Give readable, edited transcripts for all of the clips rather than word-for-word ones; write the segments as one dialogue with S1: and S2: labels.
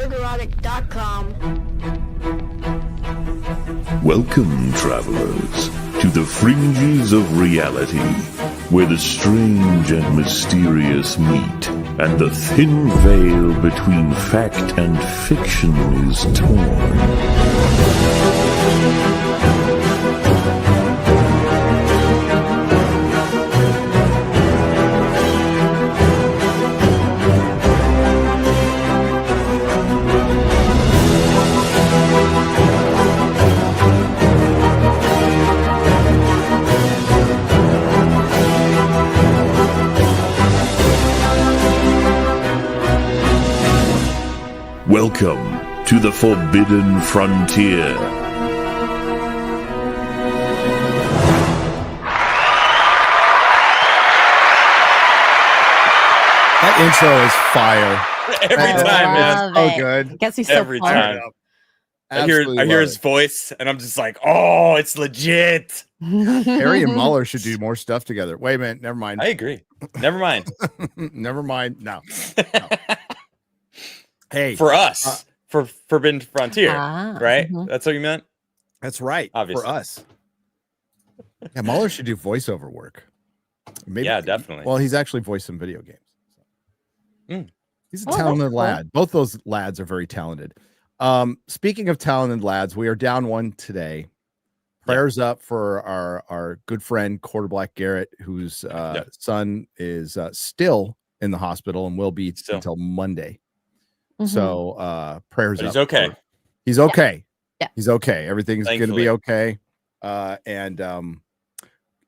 S1: Nerdrotic.com.
S2: Welcome, travelers, to the fringes of reality, where the strange and mysterious meet, and the thin veil between fact and fiction is torn. Welcome to the Forbidden Frontier.
S3: That intro is fire.
S4: Every time, man.
S3: Oh, good.
S5: Gets you so
S4: Every
S5: pumped.
S4: time. I hear his voice, and I'm just like, oh, it's legit.
S3: Harry and Muller should do more stuff together. Wait a minute. Never mind.
S4: I agree. Never mind.
S3: Never mind. No. Hey,
S4: For us, for Forbidden Frontier, right?
S5: Mhm.
S4: That's what you meant?
S3: that's right.
S4: Obviously.
S3: For us. Yeah, Muller should do voiceover work. Maybe,
S4: Yeah, definitely.
S3: Well, he's actually voiced some video games.
S4: Mm.
S3: He's a
S5: Oh, that's
S3: talented
S5: cool.
S3: lad. Both those lads are very talented. Speaking of talented lads, we are down one today. Prayers up for our good friend Quarterblack Garrett, whose son is still in the hospital and will be until Monday.
S5: Mhm.
S3: So prayers
S4: But
S3: up.
S4: he's okay.
S3: He's okay.
S5: Yeah.
S3: He's okay. Everything's going to be
S4: Thankfully.
S3: okay.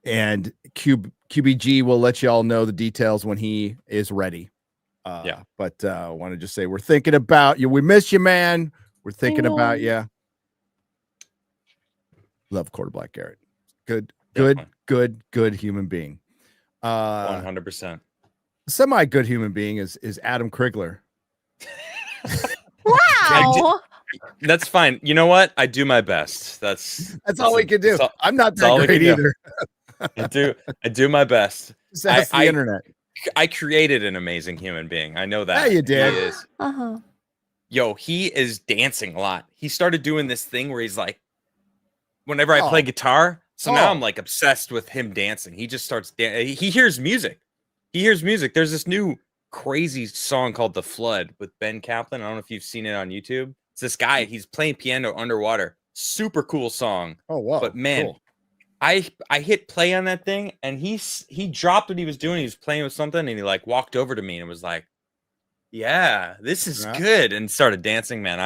S3: And QBG will let you all know the details when he is ready. But I want to just say we're thinking about you. We miss you, man. We're thinking about you. Love Quarterblack Garrett. Good human being.
S4: 100%.
S3: Semi good human being is Adam Crigler.
S5: Wow.
S4: That's fine. You know what? I do my best. That's
S3: all we can do.
S4: that's all-
S3: I'm not
S4: that's all
S3: that
S4: we
S3: great
S4: can
S3: either.
S4: I do my best.
S3: Just ask the internet.
S4: I created an amazing human being. I know that.
S3: Yeah, you did.
S4: He is.
S5: Uh-huh.
S4: Yo, he is dancing a lot. He started doing this thing where he's like, whenever I play guitar, so now I'm like obsessed with him dancing. He just starts dancing. He hears music. There's this new crazy song called The Flood with Ben Kaplan. I don't know if you've seen it on YouTube. It's this guy. He's playing piano underwater. Super cool song.
S3: Oh, wow.
S4: But man,
S3: cool.
S4: I hit play on that thing, and he dropped what he was doing. He was playing with something, and he like walked over to me and was like, "Yeah, this is good," and started dancing. Man,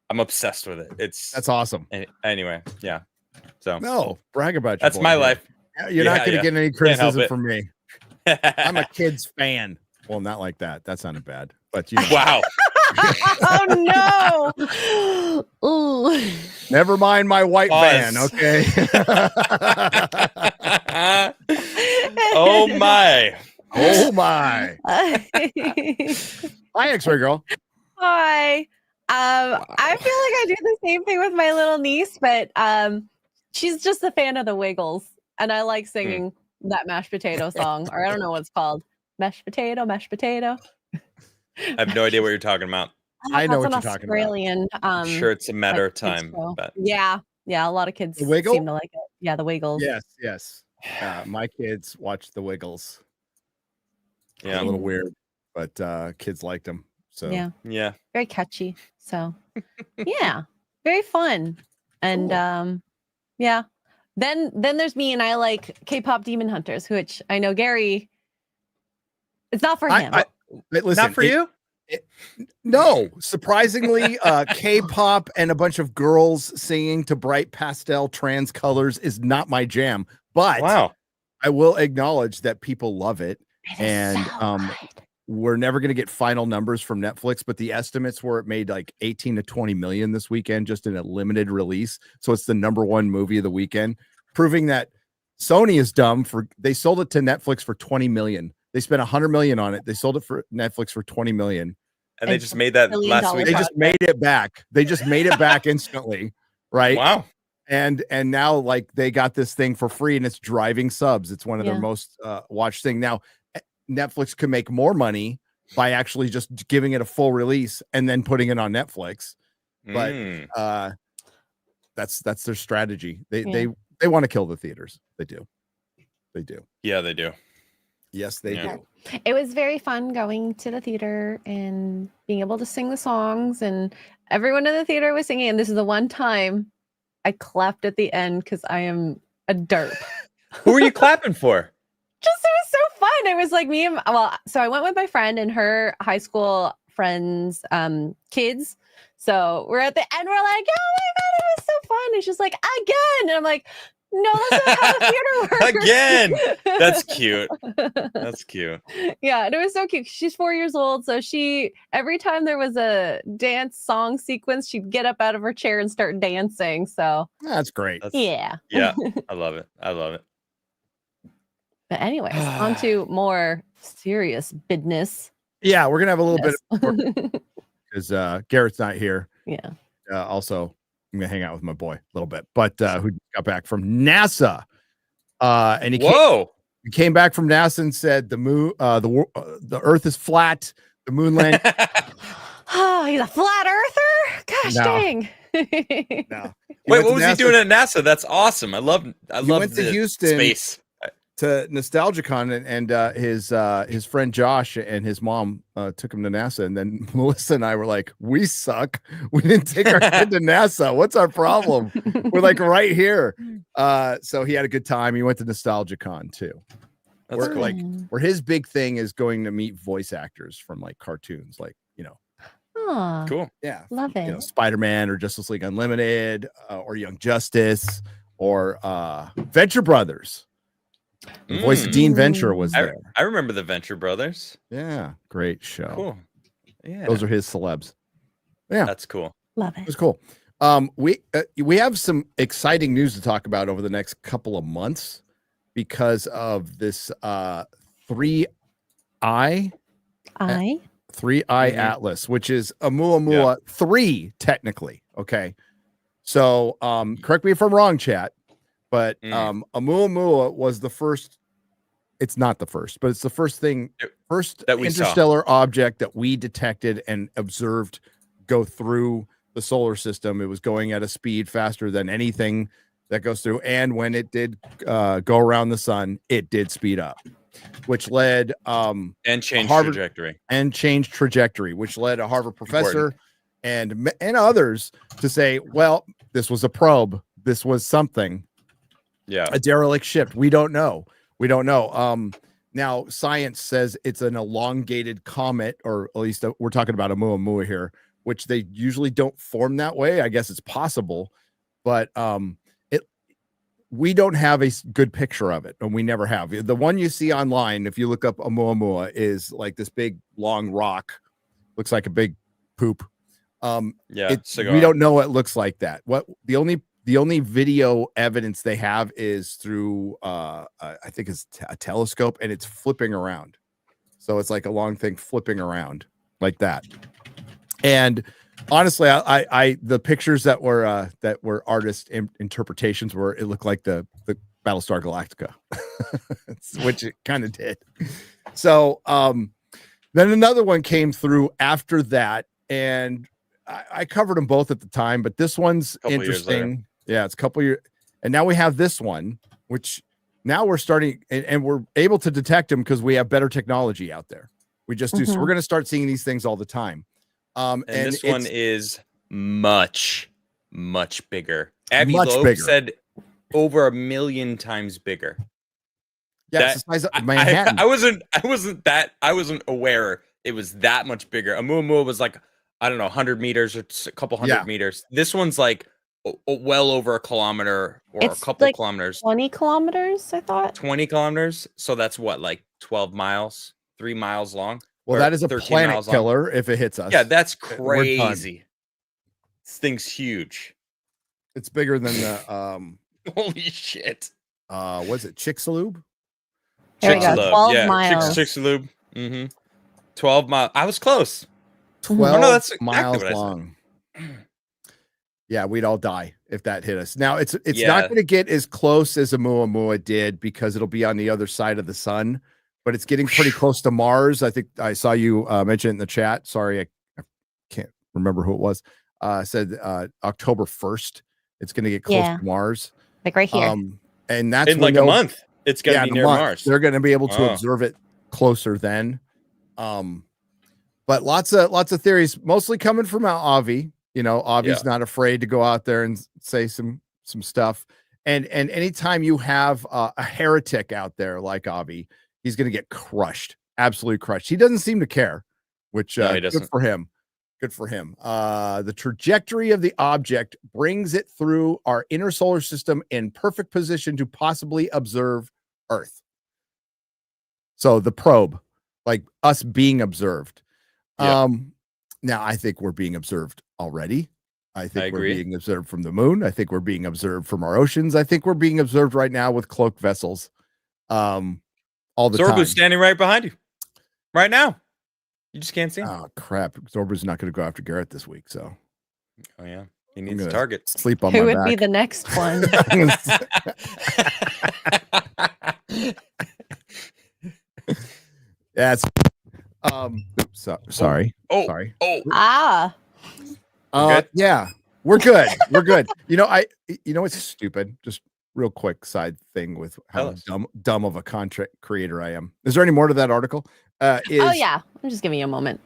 S4: I'm obsessed with it. That's
S3: awesome.
S4: Anyway, yeah. So
S3: No, brag about you.
S4: that's my life.
S3: You're not going to get any criticism
S4: it.
S3: from me. I'm a kid's fan. Well, not like that. That sounded bad. But you know.
S4: Wow.
S5: Oh no. Ooh.
S3: Never mind my white
S4: Pause.
S3: van, okay?
S4: Oh my.
S3: Oh my. Hi, X-Ray girl.
S5: Hi. I feel like I do the same thing with my little niece, but she's just a fan of the Wiggles, and I like singing that mashed potato song, or I don't know what it's called. Mashed potato, mashed potato.
S4: I have no idea what you're talking about.
S3: I know
S5: That's
S3: what
S5: an
S3: you're talking
S5: Australian,
S4: I'm sure it's a matter of
S5: kids
S4: time.
S5: show.
S4: But
S5: Yeah, a lot of kids
S3: The Wiggle?
S5: seem to like it. Yeah, the Wiggles.
S3: Yes. My kids watched the Wiggles.
S4: yeah.
S3: A little weird, but kids liked them. So
S5: Yeah, very catchy. So yeah, very fun. And yeah. Then there's me, and I like K-pop Demon Hunters, which I know Gary. It's not for him.
S3: listen,
S4: Not for you?
S3: No, surprisingly, K-pop and a bunch of girls singing to bright pastel trans colors is not my jam. But
S4: Wow.
S3: I will acknowledge that people love it,
S5: It is
S3: and
S5: so good.
S3: we're never going to get final numbers from Netflix, but the estimates were it made like 18 to 20 million this weekend just in a limited release. So it's the #1 movie of the weekend, proving that Sony is dumb they sold it to Netflix for 20 million. They spent 100 million on it. They sold it for Netflix for 20 million.
S4: And they just made that
S5: $1 billion
S4: last week.
S3: They just made it back. They just made it back instantly. Right.
S4: Wow.
S3: And now like they got this thing for free and it's driving subs. It's one of their
S5: Yeah.
S3: most watched thing. Now Netflix could make more money by actually just giving it a full release and then putting it on Netflix. But that's their strategy. They want to kill the theaters. They do.
S4: Yeah, they do.
S3: Yes, they do.
S5: It was very fun going to the theater and being able to sing the songs, and everyone in the theater was singing. And this is the one time I clapped at the end because I am a derp.
S4: Who were you clapping for?
S5: Just it was so fun. It was like so I went with my friend and her high school friends, kids. So we're at the end. We're like, oh my god, it was so fun. And she's like, again, and I'm like, no, that's not how the theater works.
S4: Again. That's cute. That's cute.
S5: Yeah, and it was so cute. She's 4 years old, so every time there was a dance song sequence, she'd get up out of her chair and start dancing. So
S3: that's great.
S5: Yeah,
S4: I love it.
S5: But anyways, on to more serious business.
S3: Yeah, we're gonna have a little bit because Garrett's not here.
S5: Yeah.
S3: Also, I'm gonna hang out with my boy a little bit, but who got back from NASA? And he came back from NASA and said the moon, the Earth is flat. The moon land.
S5: Oh, he's a flat earther. Gosh dang.
S3: No.
S4: Wait, what was he doing at NASA? That's awesome. I love
S3: went to Houston
S4: space.
S3: To NostalgiaCon, and his friend Josh and his mom took him to NASA, and then Melissa and I were like, we suck, we didn't take our kid to NASA, what's our problem? We're like right here. So he had a good time. He went to NostalgiaCon too.
S4: That's cool.
S3: Where his big thing is going to meet voice actors from like cartoons, like
S4: cool.
S5: Yeah, love it.
S3: Spider-Man or Justice League Unlimited, or Young Justice, or Venture Brothers. The voice of Dean Venture was there.
S4: I remember the Venture Brothers.
S3: Yeah, great show.
S4: Cool. Yeah,
S3: those are his celebs. Yeah,
S4: that's cool.
S5: Love it.
S3: It was cool. We have some exciting news to talk about over the next couple of months because of this 3i Atlas, which is Oumuamua 3 technically. Okay, so correct me if I'm wrong, chat. But Oumuamua was the first. It's not the first, but it's the first that interstellar object that we detected and observed go through the solar system. It was going at a speed faster than anything that goes through, and when it did go around the sun, it did speed up, which led
S4: and changed trajectory, which led a Harvard professor and others to say, well, this was a probe, this was something. Yeah,
S3: a derelict ship. We don't know. Now science says it's an elongated comet, or at least we're talking about Oumuamua here, which they usually don't form that way. I guess it's possible, but we don't have a good picture of it, and we never have. The one you see online, if you look up Oumuamua, is like this big long rock, looks like a big poop. We don't know it looks like that. The only video evidence they have is through I think it's a telescope, and it's flipping around. So it's like a long thing flipping around like that. And honestly, I the pictures that were artist interpretations were, it looked like the Battlestar Galactica, which it kind of did. So then another one came through after that, and I covered them both at the time, but this one's interesting. Yeah, it's a couple years, and now we have this one, which now we're starting, and we're able to detect them because we have better technology out there. We just do. So we're going to start seeing these things all the time. And
S4: this one is much bigger. Avi Loeb said over 1 million times bigger.
S3: Yeah, it's the size of Manhattan.
S4: I wasn't aware it was that much bigger. Oumuamua was like, I don't know, 100 meters or a couple hundred meters. This one's like well over a kilometer or a couple kilometers.
S5: 20 kilometers, I thought.
S4: 20 kilometers. So that's what, like 12 miles, 3 miles long.
S3: Well, that is a planet killer if it hits us.
S4: Yeah, that's crazy. This thing's huge.
S3: It's bigger than the
S4: holy shit.
S3: Was it Chicxulub?
S5: There we go. 12 miles.
S4: Chicxulub. 12 miles. I was close.
S3: 12
S4: that's exactly
S3: miles
S4: what I said.
S3: long. Yeah, we'd all die if that hit us. Now it's not going to get as close as Oumuamua did because it'll be on the other side of the sun. but it's getting pretty close to Mars. I think I saw you mention it in the chat. Sorry, I can't remember who it was. Said October 1st. It's going to get close to Mars.
S5: Like right here.
S3: And that's
S4: in like a month. It's going to be near Mars.
S3: They're going to be able to observe it closer then. But lots of theories, mostly coming from Avi. You know, Avi's not afraid to go out there and say some stuff. And anytime you have a heretic out there like Avi, he's going to get crushed, absolutely crushed. He doesn't seem to care, which good for him. Good for him. The trajectory of the object brings it through our inner solar system in perfect position to possibly observe Earth. So the probe, like us being observed. Now I think we're being observed already. I think we're being observed from the moon. I think we're being observed from our oceans. I think we're being observed right now with cloaked vessels. All the time.
S4: Zorba's standing right behind you right now. You just can't see him.
S3: Oh crap. Zorba's not going to go after Garrett this week. So
S4: he needs a target.
S3: Sleep on
S5: Who
S3: my
S5: would
S3: back.
S5: be the next one?
S3: That's sorry. Sorry. Yeah, we're good. We're good. You know it's stupid. Just real quick side thing with how dumb of a content creator I am. Is there any more to that article? I'm
S5: just giving you a moment.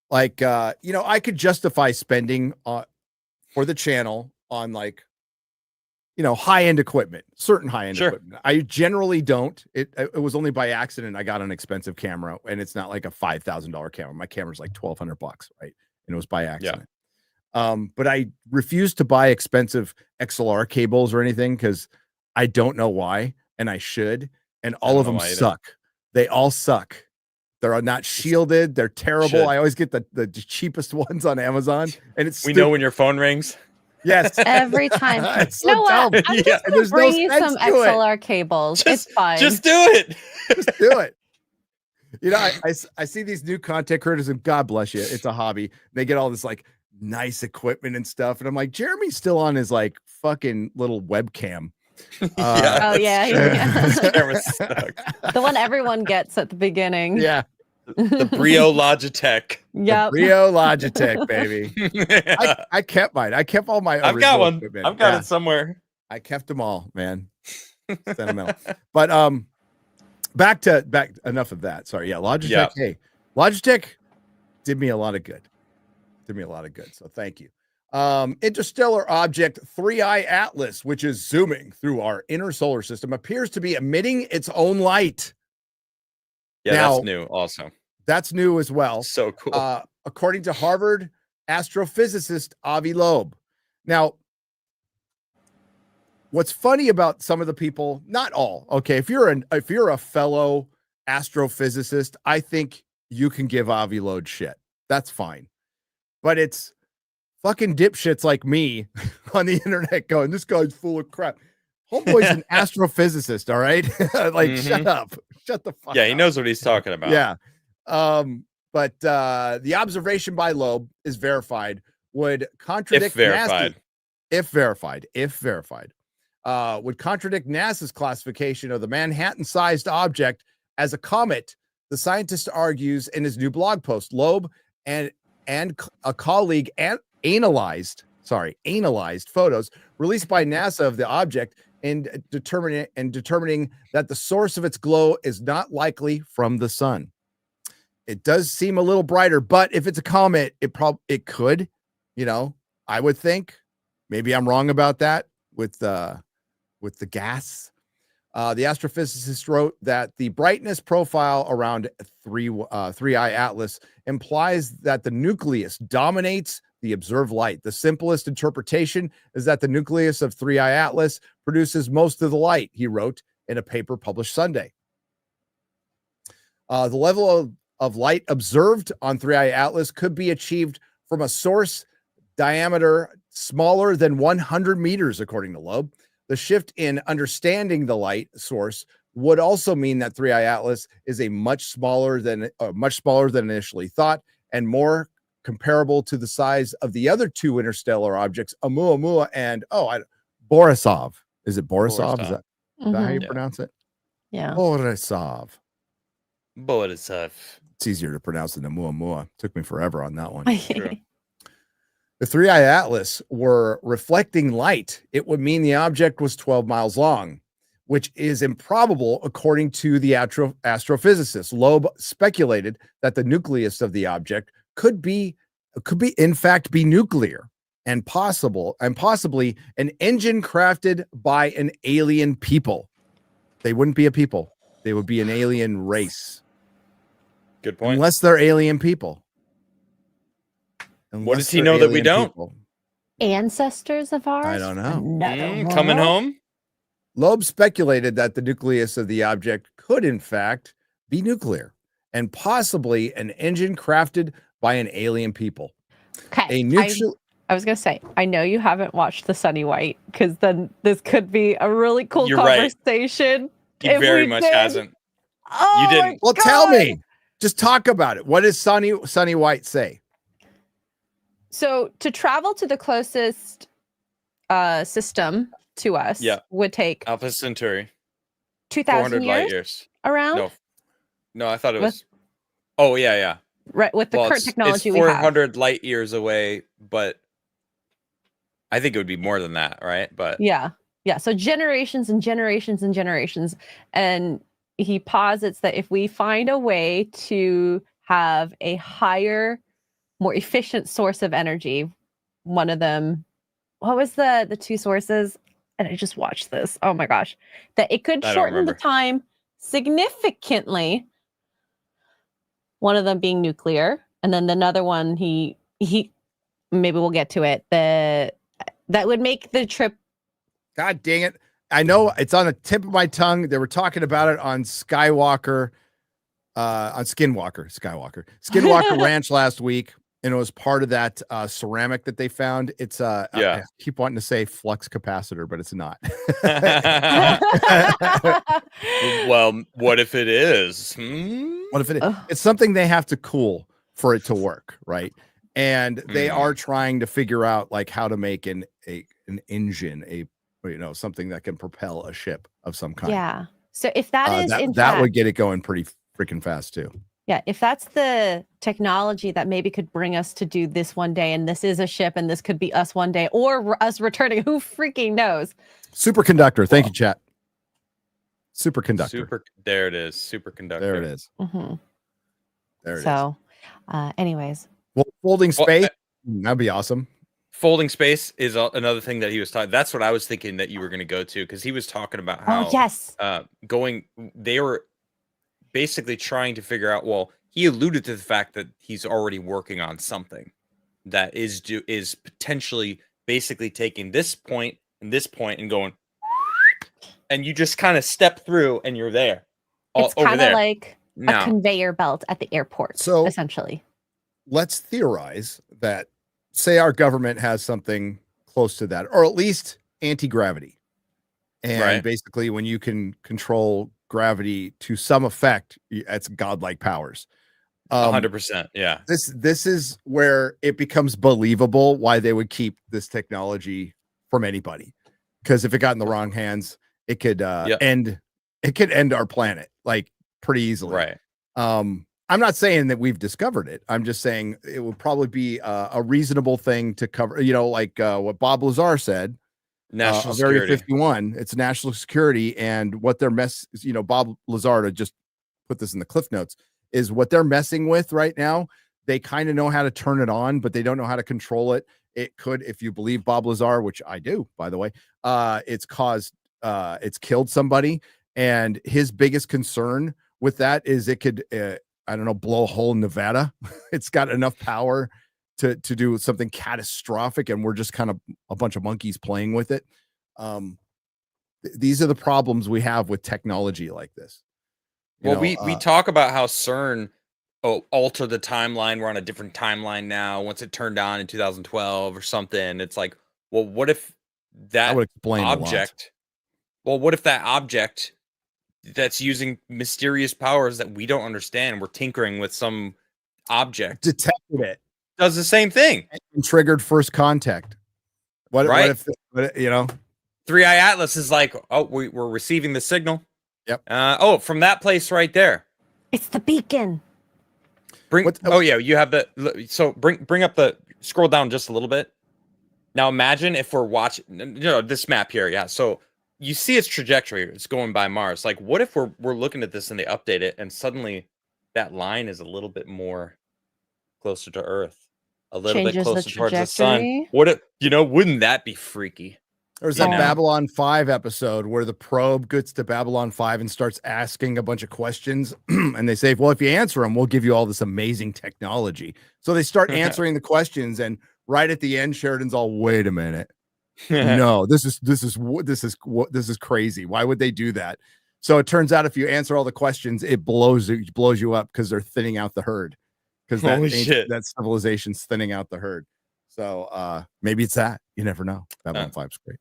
S3: Like I could justify spending for the channel on like high-end equipment, certain high-end equipment. I generally don't. It was only by accident I got an expensive camera, and it's not like a $5,000 camera. My camera's like $1,200, right? And it was by accident. But I refuse to buy expensive XLR cables or anything because I don't know why, and I should. And all of them suck. They all suck. They're not shielded. They're terrible. I always get the cheapest ones on Amazon, and it's
S4: know when your phone rings.
S3: Yes,
S5: every time.
S3: It's so
S5: you know what?
S3: dumb.
S5: I'm just gonna bring you some XLR cables. It's fine.
S4: Just do it.
S3: Just do it. I see these new content creators, and God bless you, it's a hobby. They get all this like nice equipment and stuff, and I'm like, Jeremy's still on his like fucking little webcam.
S5: The one everyone gets at the beginning.
S3: Yeah.
S4: The Brio Logitech.
S5: Yeah.
S3: Brio Logitech, baby. I kept mine. I kept all my
S4: I've got one.
S3: Equipment.
S4: I've got it somewhere.
S3: I kept them all, man. Sentimental. But back enough of that. Sorry. Yeah, Logitech. Yeah. Hey, Logitech did me a lot of good. So thank you. Interstellar object 3i Atlas, which is zooming through our inner solar system, appears to be emitting its own light.
S4: Yeah, now, that's new also.
S3: That's new as well.
S4: So cool.
S3: According to Harvard astrophysicist Avi Loeb. Now, what's funny about some of the people, not all, okay, if you're a fellow astrophysicist, I think you can give Avi Loeb shit. That's fine. But it's fucking dipshits like me on the internet going, this guy's full of crap. Homeboy's an astrophysicist, all right? Shut up. Shut the fuck up.
S4: Yeah, he knows what he's talking about.
S3: Yeah. But the observation by Loeb is verified, would contradict if verified, would contradict NASA's classification of the Manhattan-sized object as a comet, the scientist argues in his new blog post. Loeb and a colleague analyzed photos released by NASA of the object and determining that the source of its glow is not likely from the sun. It does seem a little brighter, but if it's a comet, it could, I would think. Maybe I'm wrong about that with the gas. The astrophysicist wrote that the brightness profile around 3i Atlas implies that the nucleus dominates the observed light. The simplest interpretation is that the nucleus of 3i Atlas produces most of the light, he wrote in a paper published Sunday. The level of light observed on 3i Atlas could be achieved from a source diameter smaller than 100 meters, according to Loeb. The shift in understanding the light source would also mean that 3i Atlas is much smaller than initially thought, and more comparable to the size of the other two interstellar objects, Oumuamua and Borisov. Is it Borisov? Is that how you pronounce it?
S5: Yeah.
S3: Borisov.
S4: Bodhisattva.
S3: It's easier to pronounce than the Muamua. Took me forever on that one.
S4: True.
S3: The Three-Eye Atlas were reflecting light. It would mean the object was 12 miles long, which is improbable according to the astrophysicist. Loeb speculated that the nucleus of the object could be in fact be nuclear and possibly an engine crafted by an alien people. They wouldn't be a people. They would be an alien race.
S4: Good point.
S3: Unless they're alien people.
S4: What does he know that we don't?
S3: People.
S5: Ancestors of ours?
S3: I don't know.
S4: Coming home?
S3: Loeb speculated that the nucleus of the object could, in fact, be nuclear and possibly an engine crafted by an alien people.
S5: Okay. I was going to say, I know you haven't watched The Sunny White because then this could be a really cool conversation.
S4: He very much hasn't.
S5: Oh,
S4: you didn't.
S3: Well, tell me. Just talk about it. What does Sunny White say?
S5: So to travel to the closest system to us would take
S4: Alpha Centauri
S5: 2,000
S4: light years
S5: around.
S4: No, I thought it was. Oh yeah.
S5: Right, with the current technology
S4: it's
S5: we have.
S4: 400 light years away, but I think it would be more than that, right? But
S5: yeah. So generations and generations and generations, and he posits that if we find a way to have a higher, more efficient source of energy, one of them, what was the two sources? And I just watched this. Oh my gosh, that it could shorten the time significantly. One of them being nuclear, and then another one he maybe we'll get to it. That would make the trip.
S3: God dang it. I know it's on the tip of my tongue. They were talking about it on Skinwalker Ranch last week. And it was part of that ceramic that they found. It's I keep wanting to say flux capacitor, but it's not.
S4: Well, what if it is?
S3: What if it is? It's something they have to cool for it to work, right? And they are trying to figure out like how to make an engine, something that can propel a ship of some kind.
S5: Yeah. So if that is
S3: that would get it going pretty freaking fast too.
S5: Yeah, if that's the technology that maybe could bring us to do this one day, and this is a ship, and this could be us one day, or us returning, who freaking knows?
S3: Superconductor. Thank you, chat. Superconductor.
S4: There it is. Superconductor.
S3: There it is.
S5: Mm-hmm.
S3: There it is.
S5: So, anyways.
S3: Well, folding space, that'd be awesome.
S4: Folding space is another thing that he was talking. That's what I was thinking that you were going to go to, because he was talking about how they were basically trying to figure out, well, he alluded to the fact that he's already working on something that is potentially basically taking this point and going, and you just kind of step through and you're there.
S5: It's kind of like a conveyor belt at the airport, so essentially.
S3: Let's theorize that, say our government has something close to that, or at least anti-gravity. And basically when you can control gravity to some effect, it's godlike powers.
S4: 100%. Yeah.
S3: This is where it becomes believable why they would keep this technology from anybody. Because if it got in the wrong hands, it could end our planet like pretty easily.
S4: Right.
S3: I'm not saying that we've discovered it. I'm just saying it would probably be a reasonable thing to cover, like what Bob Lazar said.
S4: National security.
S3: Area 51, it's national security, and what they're Bob Lazar, to just put this in the cliff notes, is what they're messing with right now. They kind of know how to turn it on, but they don't know how to control it. It could, if you believe Bob Lazar, which I do, by the way, it's killed somebody, and his biggest concern with that is it could, blow a hole in Nevada. It's got enough power to do something catastrophic, and we're just kind of a bunch of monkeys playing with it. These are the problems we have with technology like this.
S4: We talk about how CERN altered the timeline. We're on a different timeline now. Once it turned on in 2012 or something, it's like, well, what if that
S3: would explain
S4: object? Well, what if that object that's using mysterious powers that we don't understand, we're tinkering with some object,
S3: detected it,
S4: does the same thing,
S3: and triggered first contact. What if
S4: Three-Eye Atlas is like, oh, we're receiving the signal.
S3: Yep.
S4: From that place right there.
S5: It's the beacon.
S4: Oh yeah, you have the. So bring up the scroll down just a little bit. Now imagine if we're watching, this map here. Yeah, so you see its trajectory. It's going by Mars. Like, what if we're looking at this and they update it, and suddenly that line is a little bit more closer to Earth, a little bit
S5: Changes the
S4: closer towards the sun.
S5: trajectory.
S4: What if, wouldn't that be freaky?
S3: There's
S4: You
S3: that
S4: know?
S3: Babylon 5 episode where the probe gets to Babylon 5 and starts asking a bunch of questions. And they say, well, if you answer them, we'll give you all this amazing technology. So they start answering the questions. And right at the end, Sheridan's all, wait a minute. No, this is crazy. Why would they do that? So it turns out if you answer all the questions, it blows you up because they're thinning out the herd. Because that civilization's thinning out the herd. So maybe it's that. You never know. Babylon 5's great.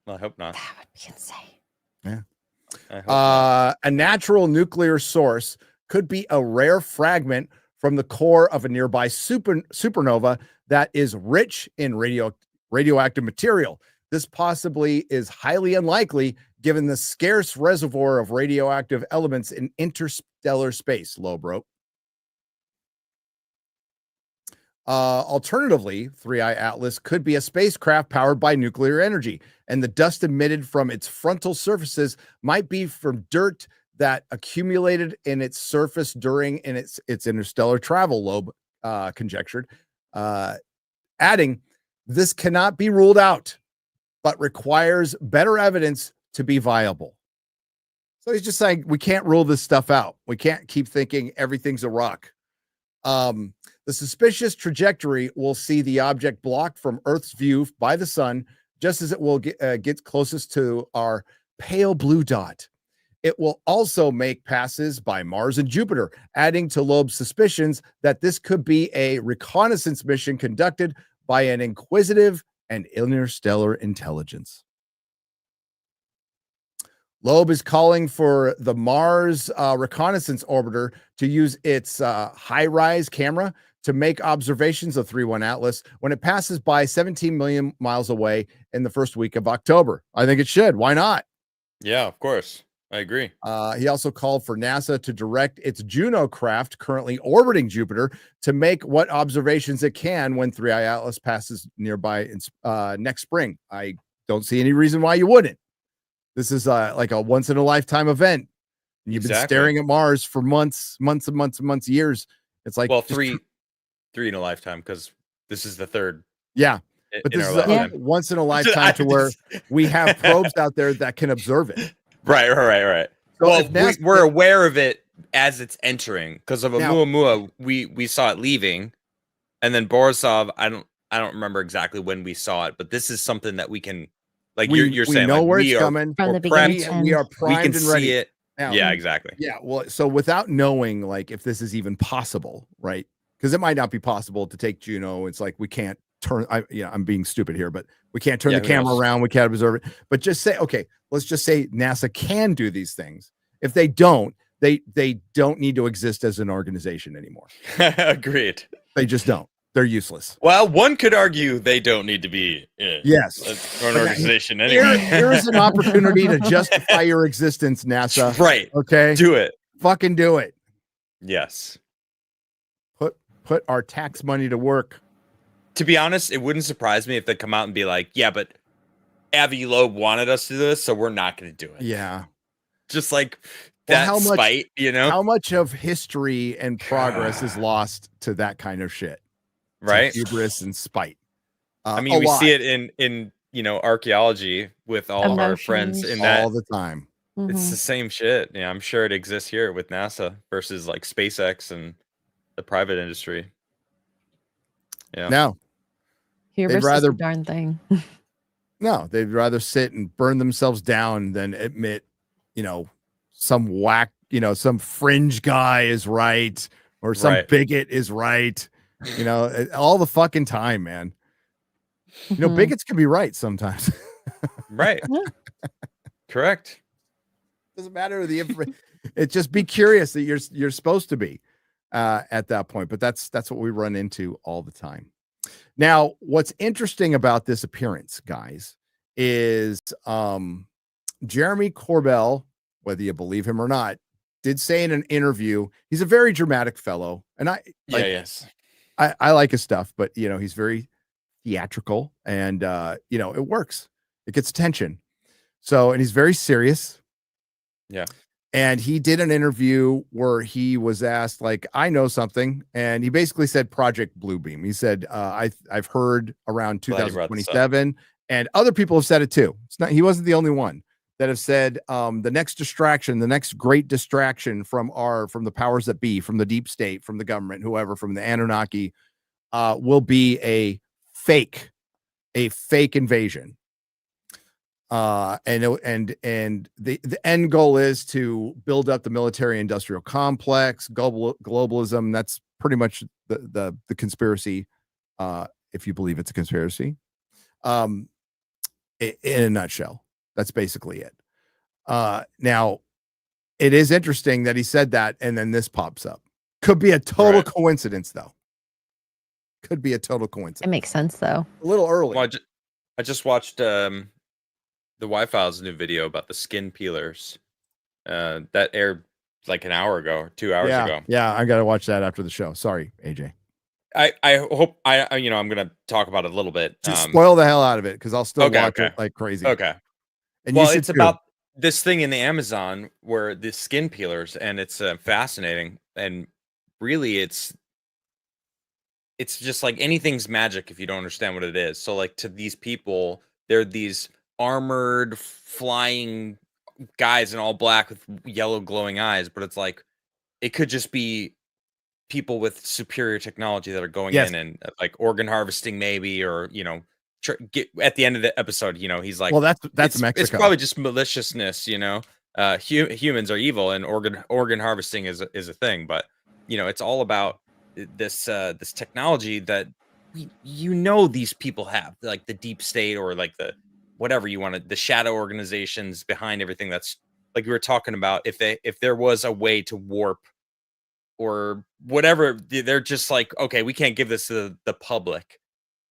S4: I hope not.
S5: That would be insane.
S3: Yeah.
S4: I hope not.
S3: A natural nuclear source could be a rare fragment from the core of a nearby supernova that is rich in radioactive material. This possibly is highly unlikely given the scarce reservoir of radioactive elements in interstellar space, Loeb wrote. Alternatively, 3i Atlas could be a spacecraft powered by nuclear energy, and the dust emitted from its frontal surfaces might be from dirt that accumulated in its surface during its interstellar travel, Loeb conjectured, adding, this cannot be ruled out, but requires better evidence to be viable. So he's just saying, we can't rule this stuff out. We can't keep thinking everything's a rock. The suspicious trajectory will see the object blocked from Earth's view by the sun, just as it will get closest to our pale blue dot. It will also make passes by Mars and Jupiter, adding to Loeb's suspicions that this could be a reconnaissance mission conducted by an inquisitive and interstellar intelligence. Loeb is calling for the Mars reconnaissance orbiter to use its high-rise camera to make observations of 3.1 Atlas when it passes by 17 million miles away in the first week of October. I think it should. Why not?
S4: Yeah, of course. I agree.
S3: He also called for NASA to direct its Juno craft currently orbiting Jupiter to make what observations it can when 3i Atlas passes nearby next spring. I don't see any reason why you wouldn't. This is like a once-in-a-lifetime event. You've been staring at Mars for months, years. It's like,
S4: well, three in a lifetime, because this is the third.
S3: Yeah, but this is a once in a lifetime to where we have probes out there that can observe it.
S4: Right. So well, we're aware of it as it's entering, because of Oumuamua, we saw it leaving, and then Borisov, I don't remember exactly when we saw it, but this is something that we can, like you're saying,
S3: know
S4: like,
S3: where it's coming
S5: from the beginning.
S3: We are primed and ready.
S4: See it.
S3: Now,
S4: yeah, exactly.
S3: Yeah, well, so without knowing, like, if this is even possible, right? Because it might not be possible to take Juno. It's like we can't turn. I'm being stupid here, but we can't turn the camera around. We can't observe it. But just say, okay, let's just say NASA can do these things. If they don't, they don't need to exist as an organization anymore.
S4: Agreed.
S3: They just don't. They're useless.
S4: Well, one could argue they don't need to be
S3: yes
S4: an organization anyway.
S3: Here's an opportunity to justify your existence, NASA.
S4: Right.
S3: Okay.
S4: Do it.
S3: Fucking do it.
S4: Yes.
S3: Put our tax money to work.
S4: To be honest, it wouldn't surprise me if they come out and be like, yeah, but Avi Loeb wanted us to do this, so we're not going to do it.
S3: Yeah.
S4: Just like that spite,
S3: How much of history and progress is lost to that kind of shit?
S4: Right.
S3: Hubris and spite.
S4: I mean, we see it in archaeology with all of our friends in that
S3: all the time.
S4: It's the same shit. Yeah, I'm sure it exists here with NASA versus like SpaceX and the private industry. Yeah.
S3: No.
S5: Hubris is a darn thing.
S3: No, they'd rather sit and burn themselves down than admit, some some fringe guy is right or some bigot is right. All the fucking time, man. Bigots can be right sometimes.
S4: Right. Correct.
S3: Doesn't matter the information. It's just be curious that you're supposed to be at that point. But that's what we run into all the time. Now, what's interesting about this appearance, guys, is Jeremy Corbell, whether you believe him or not, did say in an interview, he's a very dramatic fellow, and
S4: yes,
S3: I like his stuff, but he's very theatrical, and it works. It gets attention. So, and he's very serious.
S4: Yeah.
S3: And he did an interview where he was asked, like, I know something, and he basically said Project Bluebeam. He said, I've heard around 2027, and other people have said it too. He wasn't the only one that have said the next distraction, the next great distraction from the powers that be, from the deep state, from the government, whoever, from the Anunnaki, will be a fake invasion. And the end goal is to build up the military industrial complex, globalism. That's pretty much the conspiracy, if you believe it's a conspiracy. In a nutshell, that's basically it. Now, it is interesting that he said that, and then this pops up. Could be a total coincidence, though. Could be a total coincidence.
S5: It makes sense, though.
S3: A little early.
S4: Well, I just watched the Wi-Fi's new video about the skin peelers that aired like an hour ago or 2 hours ago.
S3: Yeah, I got to watch that after the show. Sorry, AJ.
S4: I hope I'm gonna talk about it a little bit.
S3: Just spoil the hell out of it because I'll still watch it like crazy.
S4: Okay.
S3: And
S4: well, it's about this thing in the Amazon where the skin peelers, and it's fascinating, and really it's just like anything's magic if you don't understand what it is. So like to these people, they're these armored flying guys in all black with yellow glowing eyes, but it's like it could just be people with superior technology that are going in and like organ harvesting maybe, or get at the end of the episode, he's like,
S3: well, that's Mexico.
S4: It's probably just maliciousness, humans are evil and organ harvesting is a thing, but it's all about this technology that these people have, like the deep state, or like the whatever you want to, the shadow organizations behind everything. That's like we were talking about, if there was a way to warp or whatever, they're just like, okay, we can't give this to the public,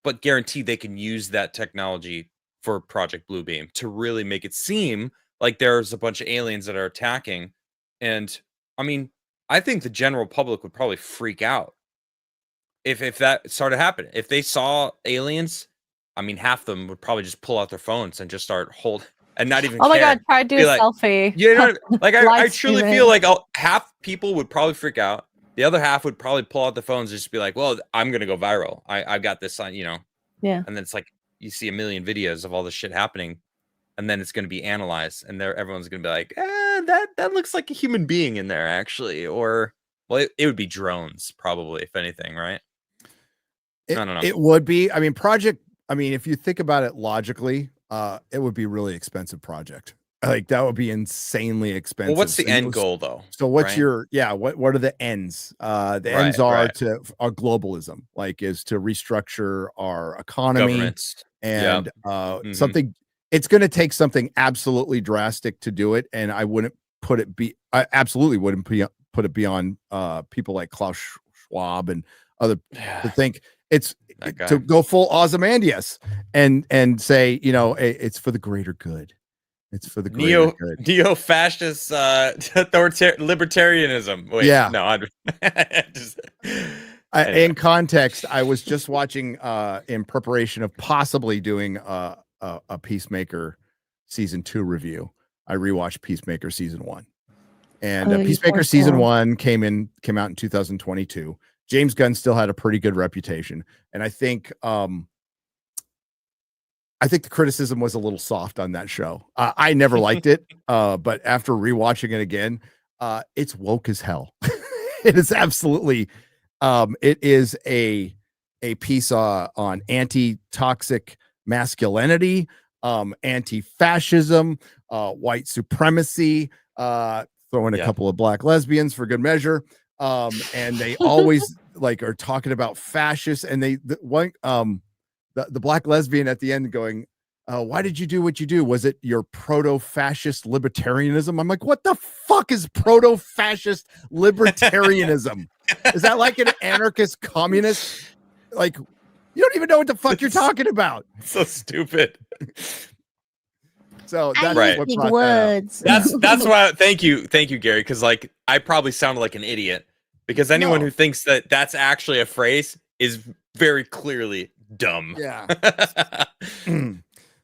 S4: but guaranteed they can use that technology for Project Bluebeam to really make it seem like there's a bunch of aliens that are attacking. And I mean, I think the general public would probably freak out if that started happening. If they saw aliens, I mean, half of them would probably just pull out their phones and just start and not even
S5: Oh my
S4: care.
S5: God, try to do a selfie.
S4: Like I truly feel like half people would probably freak out. The other half would probably pull out the phones and just be like, well, I'm going to go viral. I've got this on,
S5: Yeah.
S4: And then it's like, you see a million videos of all this shit happening, and then it's going to be analyzed, and everyone's going to be like, that looks like a human being in there, actually. Or, well, it would be drones, probably, if anything, right? I don't know.
S3: It would be. I mean, if you think about it logically, it would be a really expensive project. Like that would be insanely expensive.
S4: Well, what's the end goal, though?
S3: So what's what are the ends? The ends are globalism, like is to restructure our economy and something. It's going to take something absolutely drastic to do it, and I absolutely wouldn't put it beyond people like Klaus Schwab and other to think it's to go full Ozymandias and say, it's for the greater good. It's for the greater good.
S4: Neo-fascist libertarianism. Wait,
S3: yeah.
S4: No,
S3: anyway. In context, I was just watching in preparation of possibly doing a Peacemaker season 2 review. I rewatched Peacemaker season 1, and Peacemaker season 1 came out in 2022. James Gunn still had a pretty good reputation, and I think the criticism was a little soft on that show. I never liked it, but after rewatching it again, it's woke as hell. It is absolutely. It is a piece on anti-toxic masculinity, anti-fascism, white supremacy, throw in a couple of black lesbians for good measure. And they always are talking about fascists, and the black lesbian at the end going, why did you do what you do? Was it your proto-fascist libertarianism? I'm like, what the fuck is proto-fascist libertarianism? Is that like an anarchist communist? Like, you don't even know what the fuck you're talking about.
S4: So stupid.
S3: So
S5: I
S3: that's
S4: Right.
S3: what
S5: big
S3: brought that up.
S5: words.
S4: That's why. Thank you, Gary. Because like I probably sounded like an idiot. Because anyone
S3: No.
S4: who thinks that that's actually a phrase is very clearly dumb.
S3: Yeah.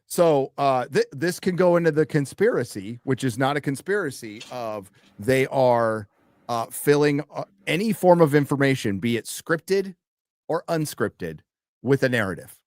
S3: So this can go into the conspiracy, which is not a conspiracy of they are filling any form of information, be it scripted or unscripted, with a narrative.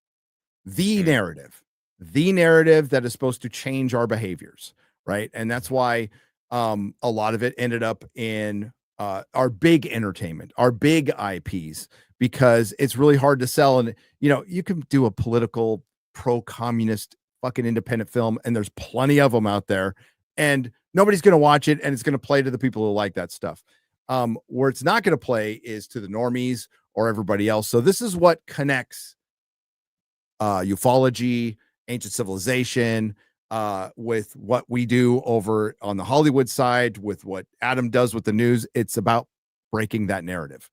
S3: The narrative that is supposed to change our behaviors, right? And that's why a lot of it ended up in our big entertainment, our big IPs, because it's really hard to sell. And you can do a political pro-communist fucking independent film, and there's plenty of them out there, and nobody's going to watch it, and it's going to play to the people who like that stuff. Where it's not going to play is to the normies or everybody else. So this is what connects ufology, ancient civilization, with what we do over on the Hollywood side, with what Adam does with the news. It's about breaking that narrative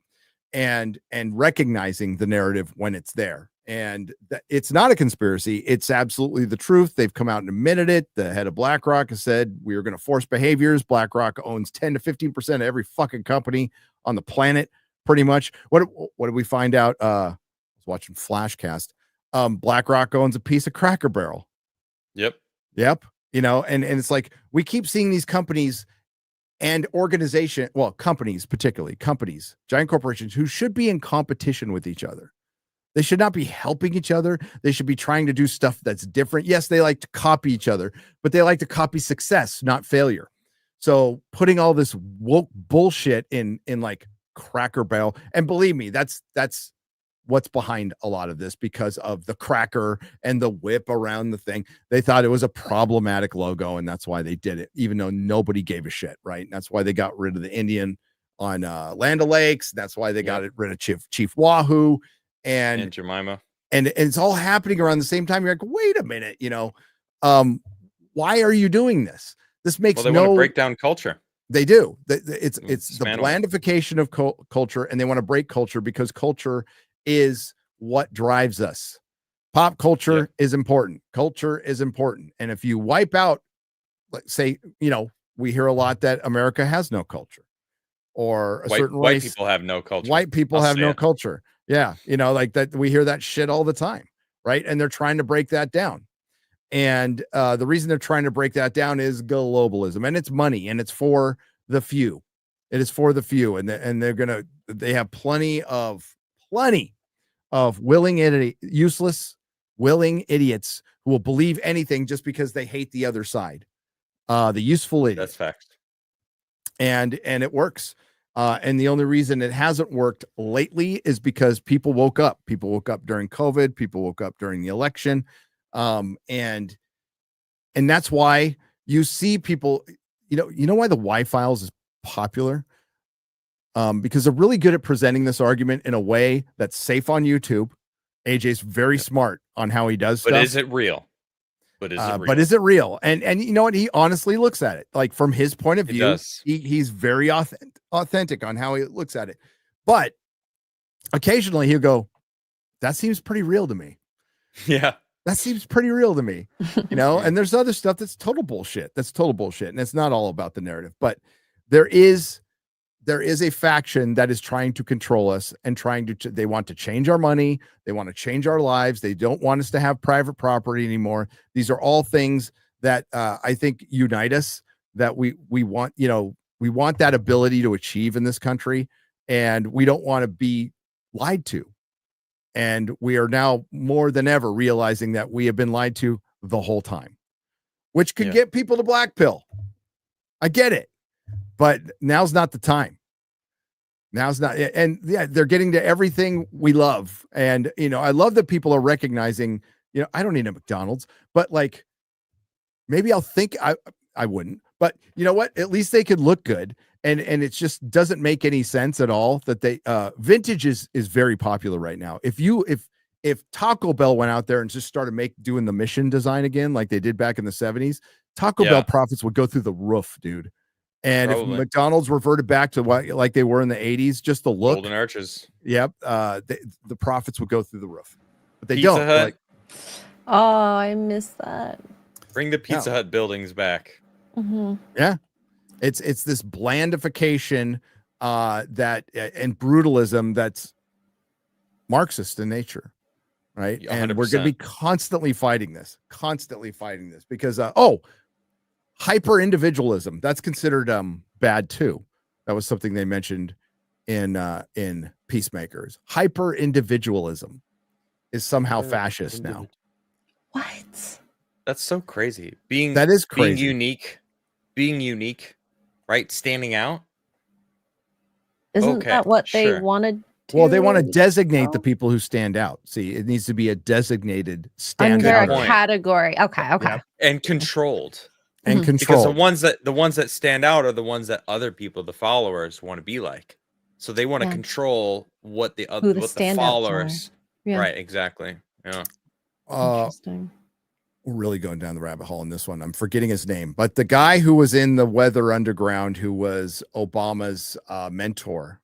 S3: and recognizing the narrative when it's there. And it's not a conspiracy. It's absolutely the truth. They've come out and admitted it. The head of BlackRock has said we are going to force behaviors. BlackRock owns 10 to 15% of every fucking company on the planet, pretty much. What did we find out? I was watching Flashcast. BlackRock owns a piece of Cracker Barrel. Yep. And it's like we keep seeing these companies and companies, particularly companies, giant corporations who should be in competition with each other. They should not be helping each other. They should be trying to do stuff that's different. Yes, they like to copy each other, but they like to copy success, not failure. So putting all this woke bullshit in like Cracker Barrel, and believe me, that's what's behind a lot of this, because of the cracker and the whip around the thing. They thought it was a problematic logo, and that's why they did it, even though nobody gave a shit, right? And that's why they got rid of the Indian on Land O'Lakes. That's why they got rid of Chief Wahoo and
S4: Jemima.
S3: And it's all happening around the same time. You're like, wait a minute, why are you doing this? This makes
S4: they want to break down culture.
S3: They do. It's the
S4: Dismantle.
S3: blandification of culture, and they want to break culture because culture is what drives us. Pop culture is important. Culture is important. And if you wipe out, let's say, we hear a lot that America has no culture, or a certain
S4: white
S3: race.
S4: People have no culture.
S3: White people have no culture. Yeah. Like that. We hear that shit all the time. Right. And they're trying to break that down. And the reason they're trying to break that down is globalism, and it's money, and it's for the few. It is for the few. And they have plenty of useless, willing idiots who will believe anything just because they hate the other side. The useful idiot.
S4: That's facts.
S3: And it works. And the only reason it hasn't worked lately is because people woke up. People woke up during COVID. People woke up during the election. And that's why you see people, why the Y-Files is popular? Because they're really good at presenting this argument in a way that's safe on YouTube. AJ's very smart on how he does stuff.
S4: But is it real? But
S3: is it real? And you know what? He honestly looks at it like from his point of view. He's very authentic on how he looks at it. But occasionally he'll go, that seems pretty real to me.
S4: Yeah.
S3: That seems pretty real to me, and there's other stuff that's total bullshit. And it's not all about the narrative, but there is a faction that is trying to control us and they want to change our money. They want to change our lives. They don't want us to have private property anymore. These are all things that I think unite us, that we want, we want that ability to achieve in this country, and we don't want to be lied to. And we are now more than ever realizing that we have been lied to the whole time, which could get people to black pill. I get it, but now's not the time. Now's not. And they're getting to everything we love. And, I love that people are recognizing, I don't need a McDonald's, but like, maybe I'll think I wouldn't, but you know what? At least they could look good. And it just doesn't make any sense at all that they vintage is very popular right now. If Taco Bell went out there and just started doing the mission design again, like they did back in the 70s, Taco Bell profits would go through the roof, dude. And if McDonald's reverted back to what like they were in the 80s, just the look,
S4: golden arches.
S3: Yep. The profits would go through the roof, but they
S4: Pizza
S3: don't.
S4: Hut.
S5: Oh, I missed that.
S4: Bring the Pizza Hut buildings back.
S5: Mm-hmm.
S3: Yeah, it's this blandification that and brutalism that's Marxist in nature, right?
S4: 100%.
S3: And we're going to be constantly fighting this because hyper individualism, that's considered bad too. That was something they mentioned in Peacemakers. Hyper individualism is somehow fascist now.
S5: What?
S4: That's so crazy.
S3: That is crazy.
S4: Being unique, right? Standing out.
S5: Isn't that what they wanted to?
S3: Well, they want to designate the people who stand out. See, it needs to be a designated standout
S5: under a category. Okay.
S3: Yeah.
S4: And controlled.
S3: And
S4: Because
S3: controlled.
S4: the ones that stand out are the ones that other people, the followers, want to be like. So they want to control what the other what the followers.
S5: Yeah.
S4: Right, exactly. Yeah.
S5: Interesting.
S3: We're really going down the rabbit hole in this one. I'm forgetting his name, but the guy who was in the Weather Underground, who was Obama's mentor,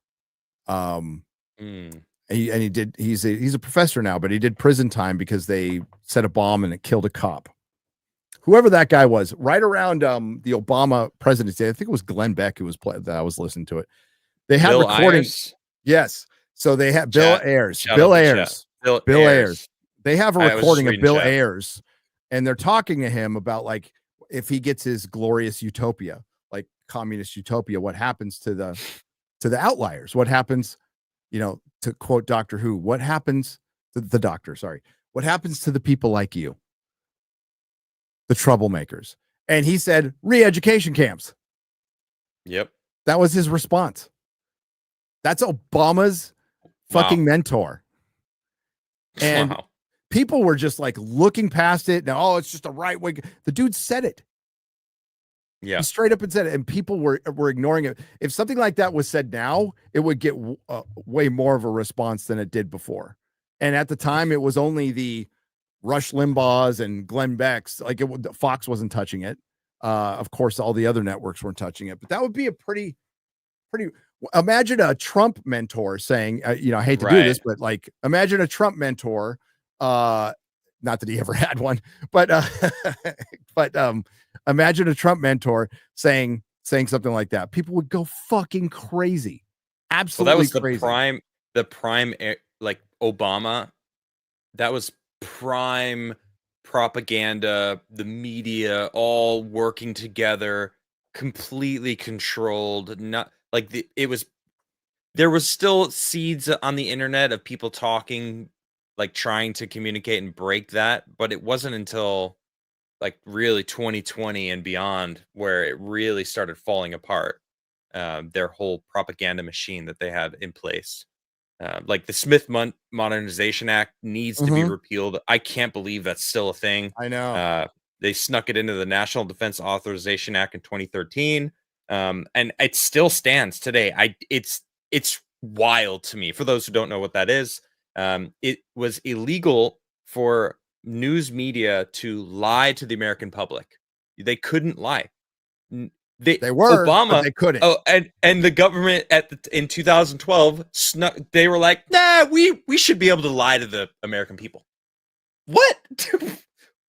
S3: he's a professor now, but he did prison time because they set a bomb and it killed a cop. Whoever that guy was, right around the Obama presidency, I think it was Glenn Beck who was that I was listening to it. They had recordings. Yes, so they had Bill Ayers. Bill Ayers. They have a recording of Bill Ayers, and they're talking to him about like if he gets his glorious utopia, like communist utopia, what happens to the outliers? What happens, to quote Doctor Who, what happens to the doctor? Sorry, what happens to the people like you, the troublemakers? And he said re-education camps.
S4: Yep,
S3: that was his response. That's Obama's fucking mentor. And people were just like looking past it. Now, it's just a right wing. The dude said it.
S4: Yeah,
S3: he straight up and said it, and people were ignoring it. If something like that was said now, it would get way more of a response than it did before. And at the time, it was only the Rush Limbaughs and Glenn Becks. Like Fox wasn't touching it. Of course, all the other networks weren't touching it. But that would be a pretty. Imagine a Trump mentor saying, I hate to do this, but like, imagine a Trump mentor. Not that he ever had one, but imagine a Trump mentor saying something like that. People would go fucking crazy. Absolutely.
S4: Well, that was
S3: crazy.
S4: the prime, like Obama. That was prime propaganda, the media all working together, completely controlled. Not like there was still seeds on the internet of people talking, like trying to communicate and break that, but it wasn't until like really 2020 and beyond where it really started falling apart. Their whole propaganda machine that they had in place. Like the Smith Modernization Act needs to be repealed. I can't believe that's still a thing.
S3: I know.
S4: They snuck it into the National Defense Authorization Act in 2013. And it still stands today. It's wild to me. For those who don't know what that is, it was illegal for news media to lie to the American public. They couldn't lie. They were Obama, but
S3: they couldn't.
S4: Oh, and the government in 2012 snuck. They were like, nah, we should be able to lie to the American people. What?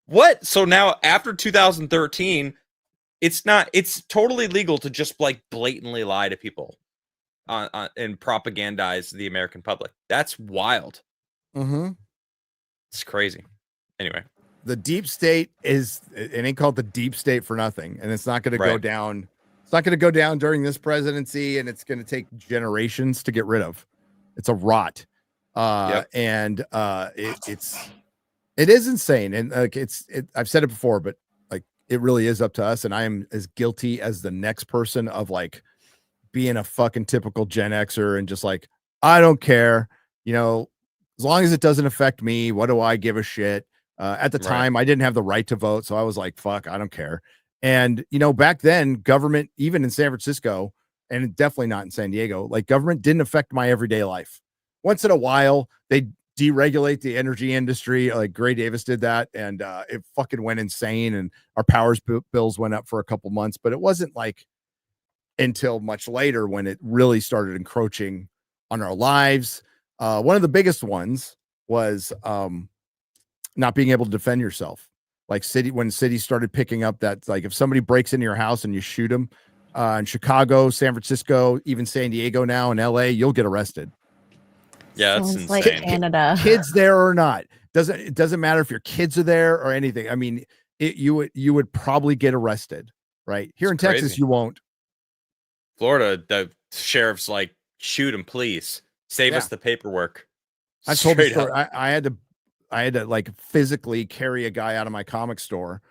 S4: What? So now after 2013, it's totally legal to just like blatantly lie to people and propagandize the American public. That's wild. It's crazy. Anyway,
S3: the deep state it ain't called the deep state for nothing, and it's not going to go down. It's not going to go down during this presidency, and it's going to take generations to get rid of. It's a rot, and it is insane, and like I've said it before, but like it really is up to us, and I am as guilty as the next person of like being a fucking typical Gen Xer and just like I don't care, as long as it doesn't affect me. What do I give a shit? At the time, I didn't have the right to vote, so I was like, fuck, I don't care. And, back then, government, even in San Francisco, and definitely not in San Diego, like government didn't affect my everyday life. Once in a while, they deregulate the energy industry. Like Gray Davis did that, and it fucking went insane, and our power bills went up for a couple months, but it wasn't like until much later when it really started encroaching on our lives. One of the biggest ones was not being able to defend yourself. Like when cities started picking up that, like if somebody breaks into your house and you shoot them, in Chicago, San Francisco, even San Diego now, in LA, you'll get arrested.
S4: Yeah, that's
S5: Sounds like
S4: insane.
S5: Canada.
S3: Kids there or not, it doesn't matter if your kids are there or anything. I mean, you would probably get arrested, right? Here in Texas,
S4: crazy.
S3: you won't.
S4: Florida, the sheriff's like, shoot him, please. Save us the paperwork.
S3: I told the
S4: Straight
S3: story.
S4: up.
S3: I had to like physically carry a guy out of my comic store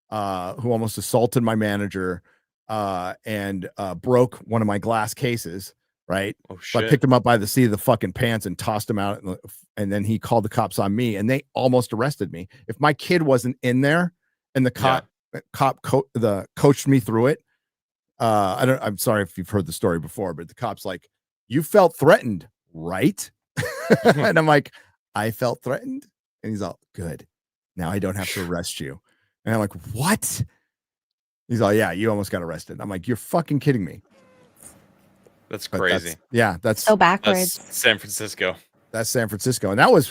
S3: who almost assaulted my manager and broke one of my glass cases. Right.
S4: Oh,
S3: So I
S4: shit.
S3: picked him up by the seat of the fucking pants and tossed him out. And then he called the cops on me and they almost arrested me. If my kid wasn't in there and the cop coached me through it. I'm sorry if you've heard the story before, but the cop's like, you felt threatened, right? And I'm like, I felt threatened. And he's all, good. Now I don't have to arrest you. And I'm like, what? He's all, yeah, you almost got arrested. I'm like, you're fucking kidding me.
S4: That's crazy.
S3: That's
S5: so backwards.
S4: That's San Francisco.
S3: That's San Francisco. And that was,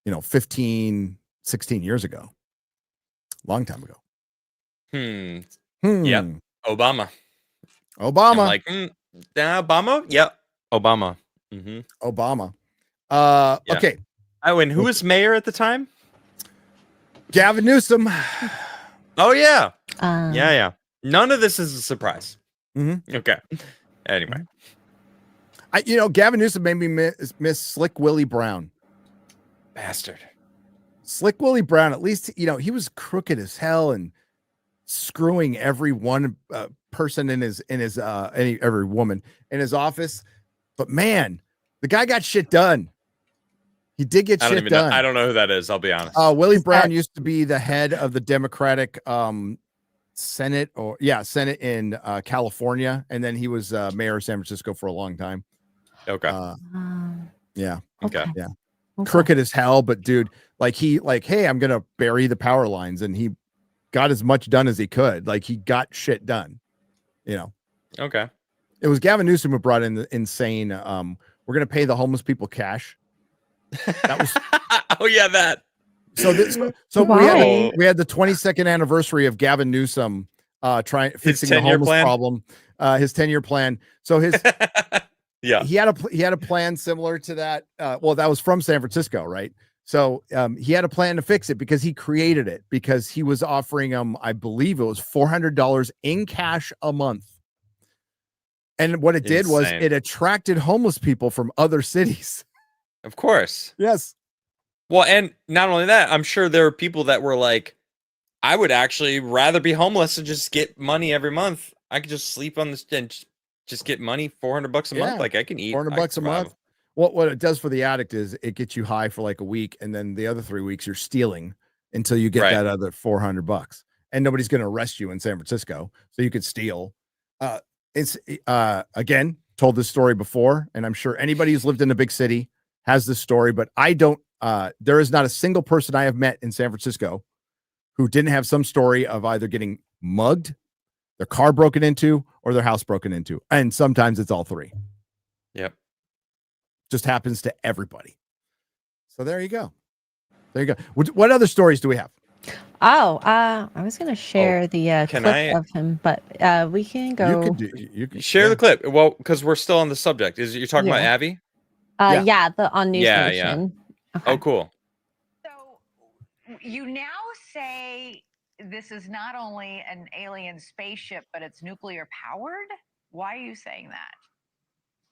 S3: 15, 16 years ago. Long time ago.
S4: Yep. Obama. I'm like, Obama? Yep. Obama.
S3: Obama.
S4: Yeah.
S3: Okay.
S4: Oh, and who was mayor at the time?
S3: Gavin Newsom.
S4: Oh, yeah.
S5: Um,
S4: Yeah. None of this is a surprise. Okay. Anyway.
S3: Gavin Newsom made me miss Slick Willie Brown.
S4: Bastard.
S3: Slick Willie Brown, at least, he was crooked as hell and screwing every one person in his every woman in his office. But man, the guy got shit done. He did get shit done.
S4: I don't know who that is. I'll be honest.
S3: Willie Brown used to be the head of the Democratic Senate in California. And then he was mayor of San Francisco for a long time.
S4: Okay.
S3: Yeah.
S4: Okay.
S3: Yeah. Crooked as hell, but dude, hey, I'm gonna bury the power lines, and he got as much done as he could. Like, he got shit done.
S4: Okay.
S3: It was Gavin Newsom who brought in the insane. We're gonna pay the homeless people cash. That was.
S4: Oh yeah, that.
S3: So we had the 22nd anniversary of Gavin Newsom fixing the homeless problem. His 10-year plan. So his.
S4: Yeah,
S3: he had a plan similar to that. That was from San Francisco, right? So he had a plan to fix it because he created it, because he was offering them, I believe it was $400 in cash a month. And what it did was it attracted homeless people from other cities.
S4: Of course.
S3: Yes.
S4: Well, and not only that, I'm sure there are people that were like, I would actually rather be homeless and just get money every month. I could just sleep on this and just get money, $400 a month. Like, I can eat
S3: $400 a month. What it does for the addict is it gets you high for like a week, and then the other 3 weeks you're stealing until you get that other $400. And nobody's going to arrest you in San Francisco, so you could steal. It's again, told this story before, and I'm sure anybody who's lived in a big city has this story, but I don't. There is not a single person I have met in San Francisco who didn't have some story of either getting mugged, their car broken into, or their house broken into. And sometimes it's all three.
S4: Yep.
S3: Just happens to everybody. So there you go. What other stories do we have?
S5: I was going to share the clip of him, but we can go.
S3: You can
S4: share the clip. Well, because we're still on the subject. You're talking about Avi?
S5: On News Nation.
S4: Yeah. Okay. Oh, cool.
S1: So you now say this is not only an alien spaceship, but it's nuclear powered. Why are you saying that?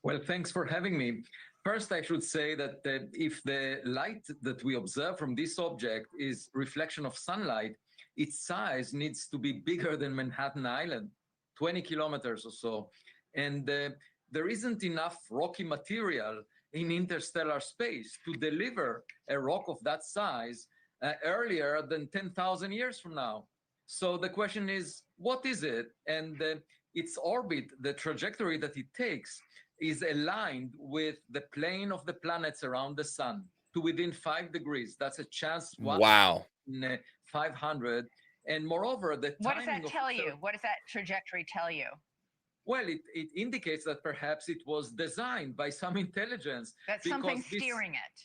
S6: Well, thanks for having me. First, I should say that if the light that we observe from this object is reflection of sunlight, its size needs to be bigger than Manhattan Island, 20 kilometers or so. And there isn't enough rocky material in interstellar space to deliver a rock of that size earlier than 10,000 years from now. So the question is, what is it? And its orbit, the trajectory that it takes, is aligned with the plane of the planets around the sun to within 5 degrees. That's a chance. In 500. And moreover, the timing.
S1: What does that tell you? What does that trajectory tell you?
S6: Well, it indicates that perhaps it was designed by some intelligence.
S1: That's something steering it.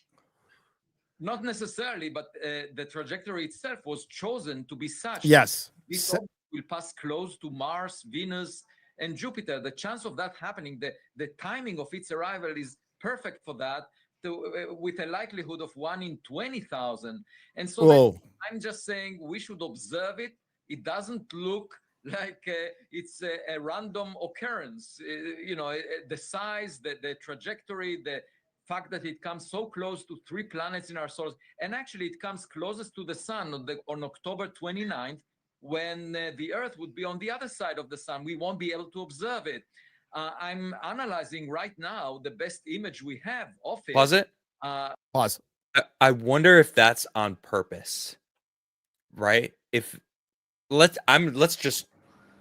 S6: not necessarily, but the trajectory itself was chosen to be such.
S3: Yes.
S6: This object will pass close to Mars, Venus, and Jupiter. The chance of that happening, the timing of its arrival is perfect for that, with a likelihood of 1 in 20,000. And so I'm just saying we should observe it. It doesn't look like it's a random occurrence. The size, the trajectory, the fact that it comes so close to 3 planets in our solar, and actually it comes closest to the sun on October 29th, when the Earth would be on the other side of the sun. We won't be able to observe it. I'm analyzing right now the best image we have of it.
S4: Pause it.
S3: Pause.
S4: I wonder if that's on purpose, right? Let's just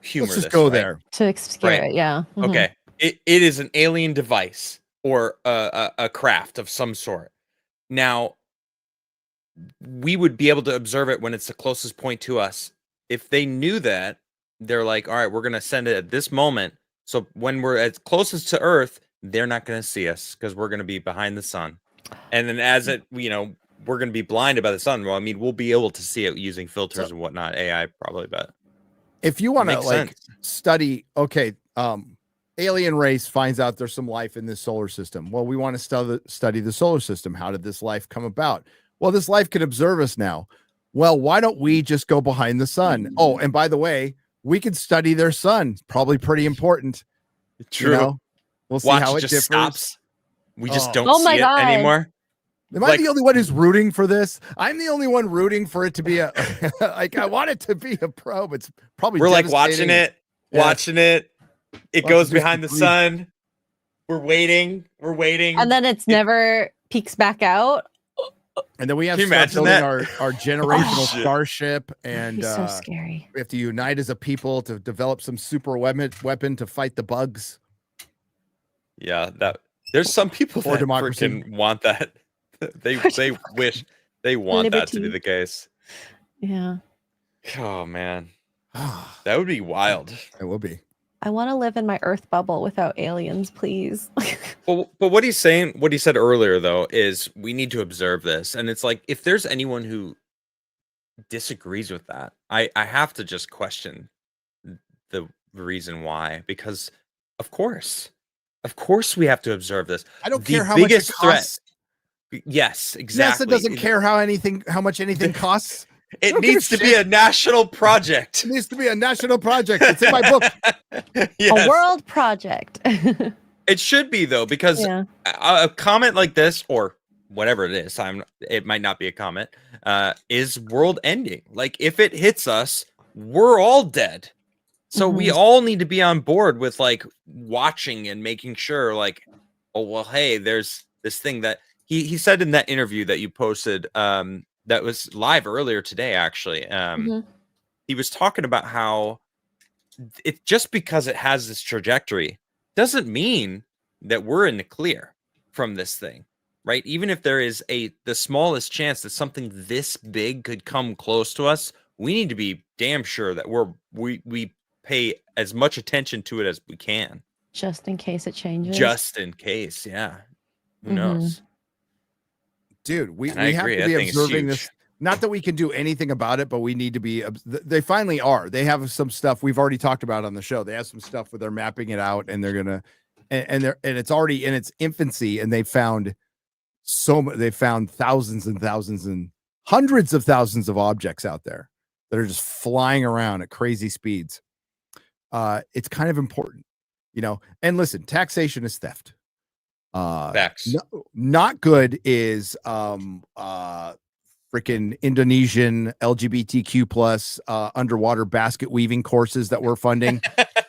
S4: humor
S3: Let's just
S4: this,
S3: go
S4: right?
S3: there
S5: to obscure it. Yeah. Mhm.
S4: Okay. It is an alien device or a craft of some sort. Now, we would be able to observe it when it's the closest point to us. If they knew that, they're like, all right, we're going to send it at this moment. So when we're as closest to Earth, they're not going to see us because we're going to be behind the sun. And then as it, we're going to be blinded by the sun. Well, I mean, we'll be able to see it using filters and whatnot, AI probably, but
S3: if you want to
S4: sense.
S3: study, alien race finds out there's some life in this solar system. Well, we want to study the solar system. How did this life come about? Well, this life can observe us now. Well, why don't we just go behind the sun? Oh, and by the way, we can study their sun. Probably pretty important.
S4: True.
S3: We'll see
S4: Watch
S3: how
S4: it
S3: it
S4: just
S3: differs.
S4: stops. We just don't
S5: Oh
S4: see
S5: my
S4: it
S5: God.
S4: anymore.
S3: Am I the only one who's rooting for this? I'm the only one rooting for it to be a I want it to be a probe. It's probably
S4: We're like watching it. It goes behind the sun. We're waiting.
S5: And then it's never peeks back out.
S3: And then we have
S4: Can
S3: to
S4: you
S3: start
S4: imagine
S3: building our generational starship, and
S5: It's so scary.
S3: we have to unite as a people to develop some super weapon to fight the bugs.
S4: Yeah, there's some people
S3: For
S4: that
S3: democracy.
S4: freaking want that. They wish they want that to be
S5: Liberty.
S4: the case.
S5: Yeah.
S4: Oh man, that would be wild.
S3: It will be.
S5: I want to live in my Earth bubble without aliens, please.
S4: But what he's saying, what he said earlier though, is we need to observe this, and it's like if there's anyone who disagrees with that, I have to just question the reason why, because of course we have to observe this.
S3: I don't
S4: The
S3: care how much it
S4: biggest
S3: costs.
S4: Yes, exactly.
S3: NASA doesn't care how much anything costs.
S4: It
S3: don't give a
S4: needs to be
S3: shit.
S4: a national project.
S3: It needs to be a national project. It's in my book.
S4: Yes.
S5: A world project.
S4: It should be though, because
S5: Yeah.
S4: a comment like this, or whatever it is, it might not be a comment, is world ending. Like if it hits us, we're all dead. So we all need to be on board with like watching and making sure like, oh well, hey, there's this thing that he said in that interview that you posted, that was live earlier today, actually. He was talking about how it just because it has this trajectory doesn't mean that we're in the clear from this thing, right? Even if there is the smallest chance that something this big could come close to us, we need to be damn sure that we pay as much attention to it as we can,
S5: Just in case it changes.
S4: just in case. Yeah, who knows?
S3: Dude, we
S4: And I
S3: have
S4: agree.
S3: to
S4: That
S3: be
S4: thing is
S3: observing
S4: huge.
S3: this. Not that we can do anything about it, but we need to be. They finally are. They have some stuff we've already talked about on the show. They have some stuff where they're mapping it out, and they're gonna, and it's already in its infancy. And they found they found thousands and thousands and hundreds of thousands of objects out there that are just flying around at crazy speeds. It's kind of important, And listen, taxation is theft.
S4: Facts.
S3: Not good is freaking Indonesian LGBTQ plus underwater basket weaving courses that we're funding.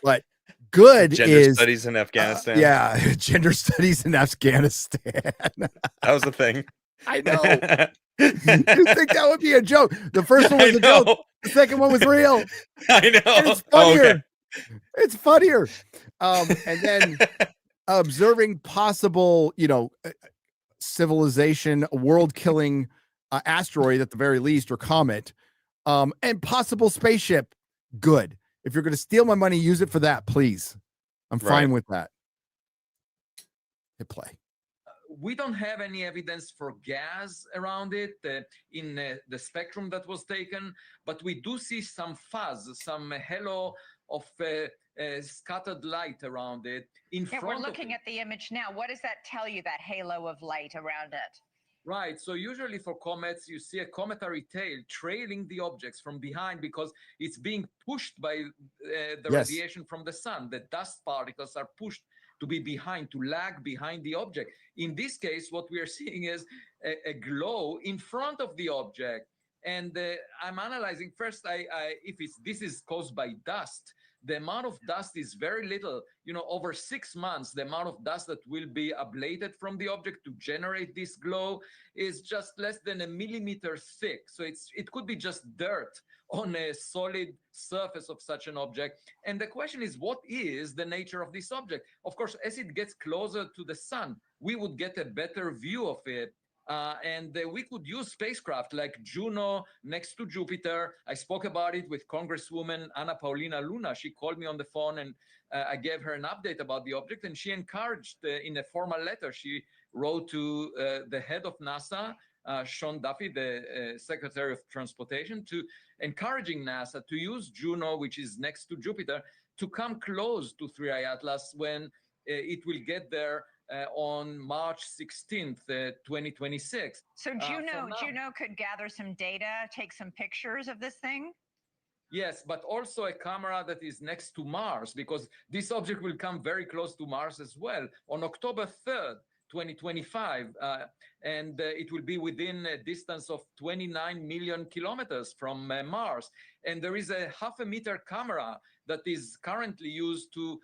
S3: But good
S4: Gender
S3: is
S4: studies in Afghanistan.
S3: yeah, gender studies in Afghanistan.
S4: That was the thing.
S3: I know. You think that would be a joke? The first one was a joke. The second one was real.
S4: I know.
S3: And it's
S4: Oh,
S3: funnier.
S4: okay.
S3: It's funnier. And then observing possible, civilization, world-killing asteroid at the very least, or comet, and possible spaceship. Good. If you're going to steal my money, use it for that, please. I'm fine with that. Hit play.
S6: we don't have any evidence for gas around it in the spectrum that was taken, but we do see some fuzz, some halo of scattered light around it.
S1: We're looking at the image now. What does that tell you, that halo of light around it?
S6: Right. So usually for comets, you see a cometary tail trailing the objects from behind because it's being pushed by the radiation from the sun. The dust particles are pushed to be behind, to lag behind the object. In this case, what we are seeing is a glow in front of the object. And I'm analyzing first, if this is caused by dust. The amount of dust is very little. Over 6 months, the amount of dust that will be ablated from the object to generate this glow is just less than a millimeter thick. So it could be just dirt on a solid surface of such an object. And the question is, what is the nature of this object? Of course, as it gets closer to the sun, we would get a better view of it. And we could use spacecraft like Juno next to Jupiter. I spoke about it with Congresswoman Ana Paulina Luna. She called me on the phone and I gave her an update about the object. And she encouraged in a formal letter she wrote to the head of NASA, Sean Duffy, the Secretary of Transportation, to encouraging NASA to use Juno, which is next to Jupiter, to come close to 3I Atlas when it will get there on March 16th, 2026.
S1: So Juno could gather some data, take some pictures of this thing?
S6: Yes, but also a camera that is next to Mars, because this object will come very close to Mars as well on October 3rd, 2025, and it will be within a distance of 29 million kilometers from Mars. And there is a 0.5 meter camera that is currently used to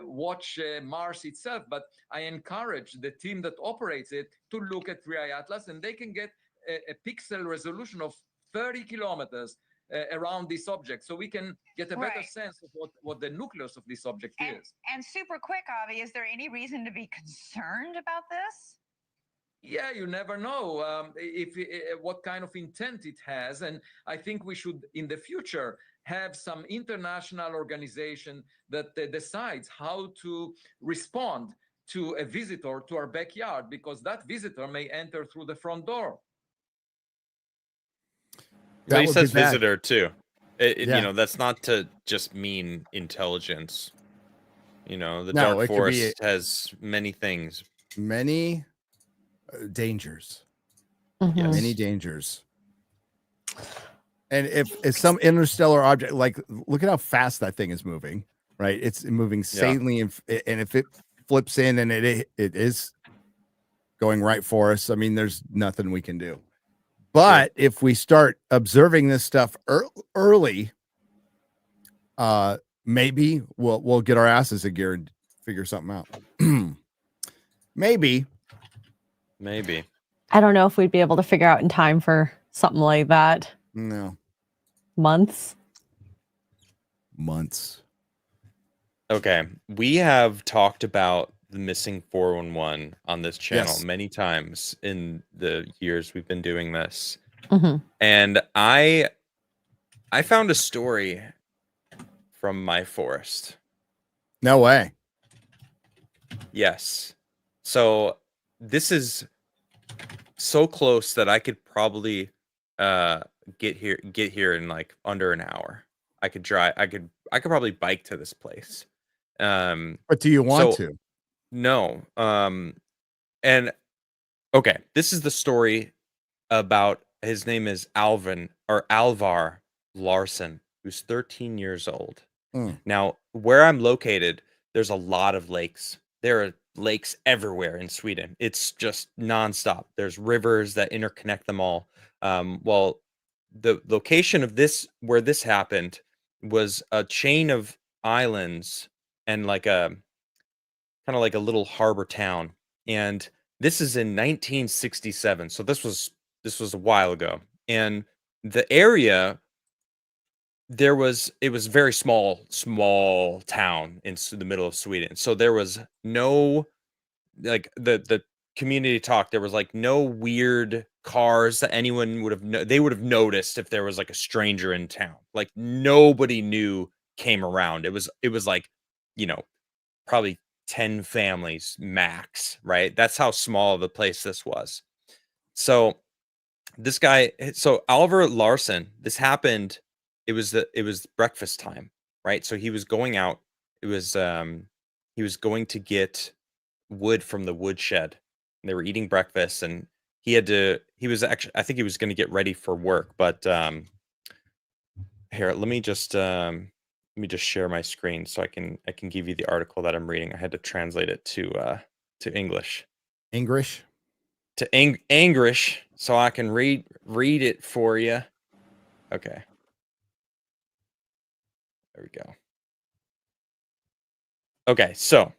S6: watch Mars itself. But I encourage the team that operates it to look at 3I Atlas, and they can get a pixel resolution of 30 kilometers around this object, so we can get a better sense of what the nucleus of this object is.
S1: And super quick, Avi, is there any reason to be concerned about this?
S6: Yeah, you never know what kind of intent it has. And I think we should, in the future, have some international organization that decides how to respond to a visitor to our backyard, because that visitor may enter through the front door.
S4: But he says visitor too. That's not to just mean intelligence. The dark forest has many things.
S3: Many dangers.
S5: Mhm.
S3: Many dangers. And if some interstellar object, like, look at how fast that thing is moving, right? It's moving sanely, and if it flips in and it is going right for us, I mean, there's nothing we can do. But if we start observing this stuff early, maybe we'll get our asses in gear and figure something out. Maybe.
S5: I don't know if we'd be able to figure out in time for something like that.
S3: No.
S5: Months.
S4: Okay. We have talked about the missing 411 on this channel many times in the years we've been doing this.
S5: Mm-hmm.
S4: And I found a story from my forest.
S3: No way.
S4: Yes. So this is so close that I could probably get here in like under an hour. I could probably bike to this place.
S3: But do you want to?
S4: No. And okay, this is the story about, his name is Alvar Larson, who's 13 years old. Now, where I'm located, there's a lot of lakes. There are lakes everywhere in Sweden. It's just nonstop. There's rivers that interconnect them all. Well, the location of where this happened was a chain of islands and like a kind of like a little harbor town. And this is in 1967. So this was a while ago. And the area, it was a very small town in the middle of Sweden. So there was no, like, the community talk, there was like no weird cars that anyone they would have noticed if there was like a stranger in town. Like, nobody came around. It was like, probably 10 families max, right? That's how small of a place this was. So this guy, so Oliver Larson, this happened, it was breakfast time, right? So he was going out, he was going to get wood from the woodshed. They were eating breakfast, and he was actually, I think he was going to get ready for work, but here, let me just share my screen so I can give you the article that I'm reading. I had to translate it to English.
S3: English?
S4: To English, so I can read it for you. Okay. There we go. Okay, so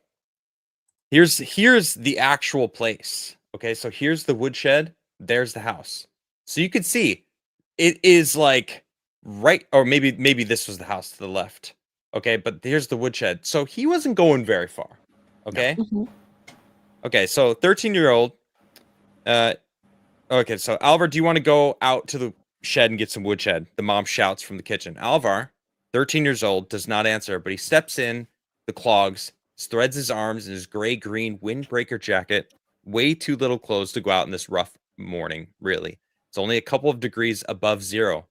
S4: here's the actual place. Okay, so here's the woodshed, there's the house. So you can see it is like right, or maybe this was the house to the left. Okay, but here's the woodshed. So he wasn't going very far. Okay.
S5: Mhm.
S4: Okay, so 13-year-old. Okay, so Alvar, do you want to go out to the shed and get some woodshed? The mom shouts from the kitchen. Alvar, 13 years old, does not answer, but he steps in the clogs, threads his arms in his gray-green windbreaker jacket. Way too little clothes to go out in this rough morning, really. It's only a couple of degrees above zero.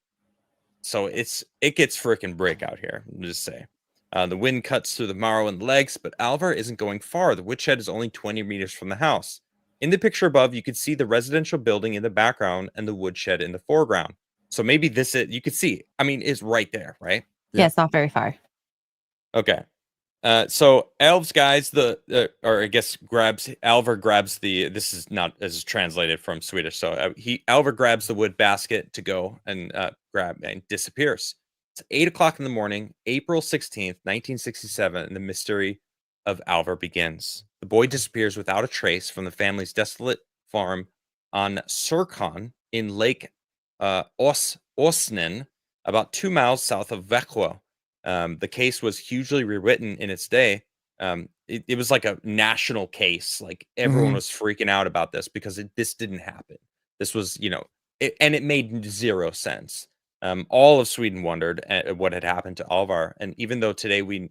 S4: So it gets freaking brick out here, I'll just say. The wind cuts through the marrow and the legs, but Alvar isn't going far. The woodshed is only 20 meters from the house. In the picture above, you could see the residential building in the background and the woodshed in the foreground. So maybe you could see, I mean, it's right there, right?
S5: Yeah, it's not very far.
S4: Okay. So Elves guys, or I guess Alvar grabs this is not as translated from Swedish. So Alvar grabs the wood basket to go and grab and disappears. It's 8 o'clock in the morning, April 16th, 1967, and the mystery of Alvar begins. The boy disappears without a trace from the family's desolate farm on Surkon in Lake Osnen, about 2 miles south of Växjö. The case was hugely rewritten in its day. It was like a national case. Like everyone was freaking out about this because this didn't happen. This was, and it made zero sense. All of Sweden wondered at what had happened to Alvar, and even though today we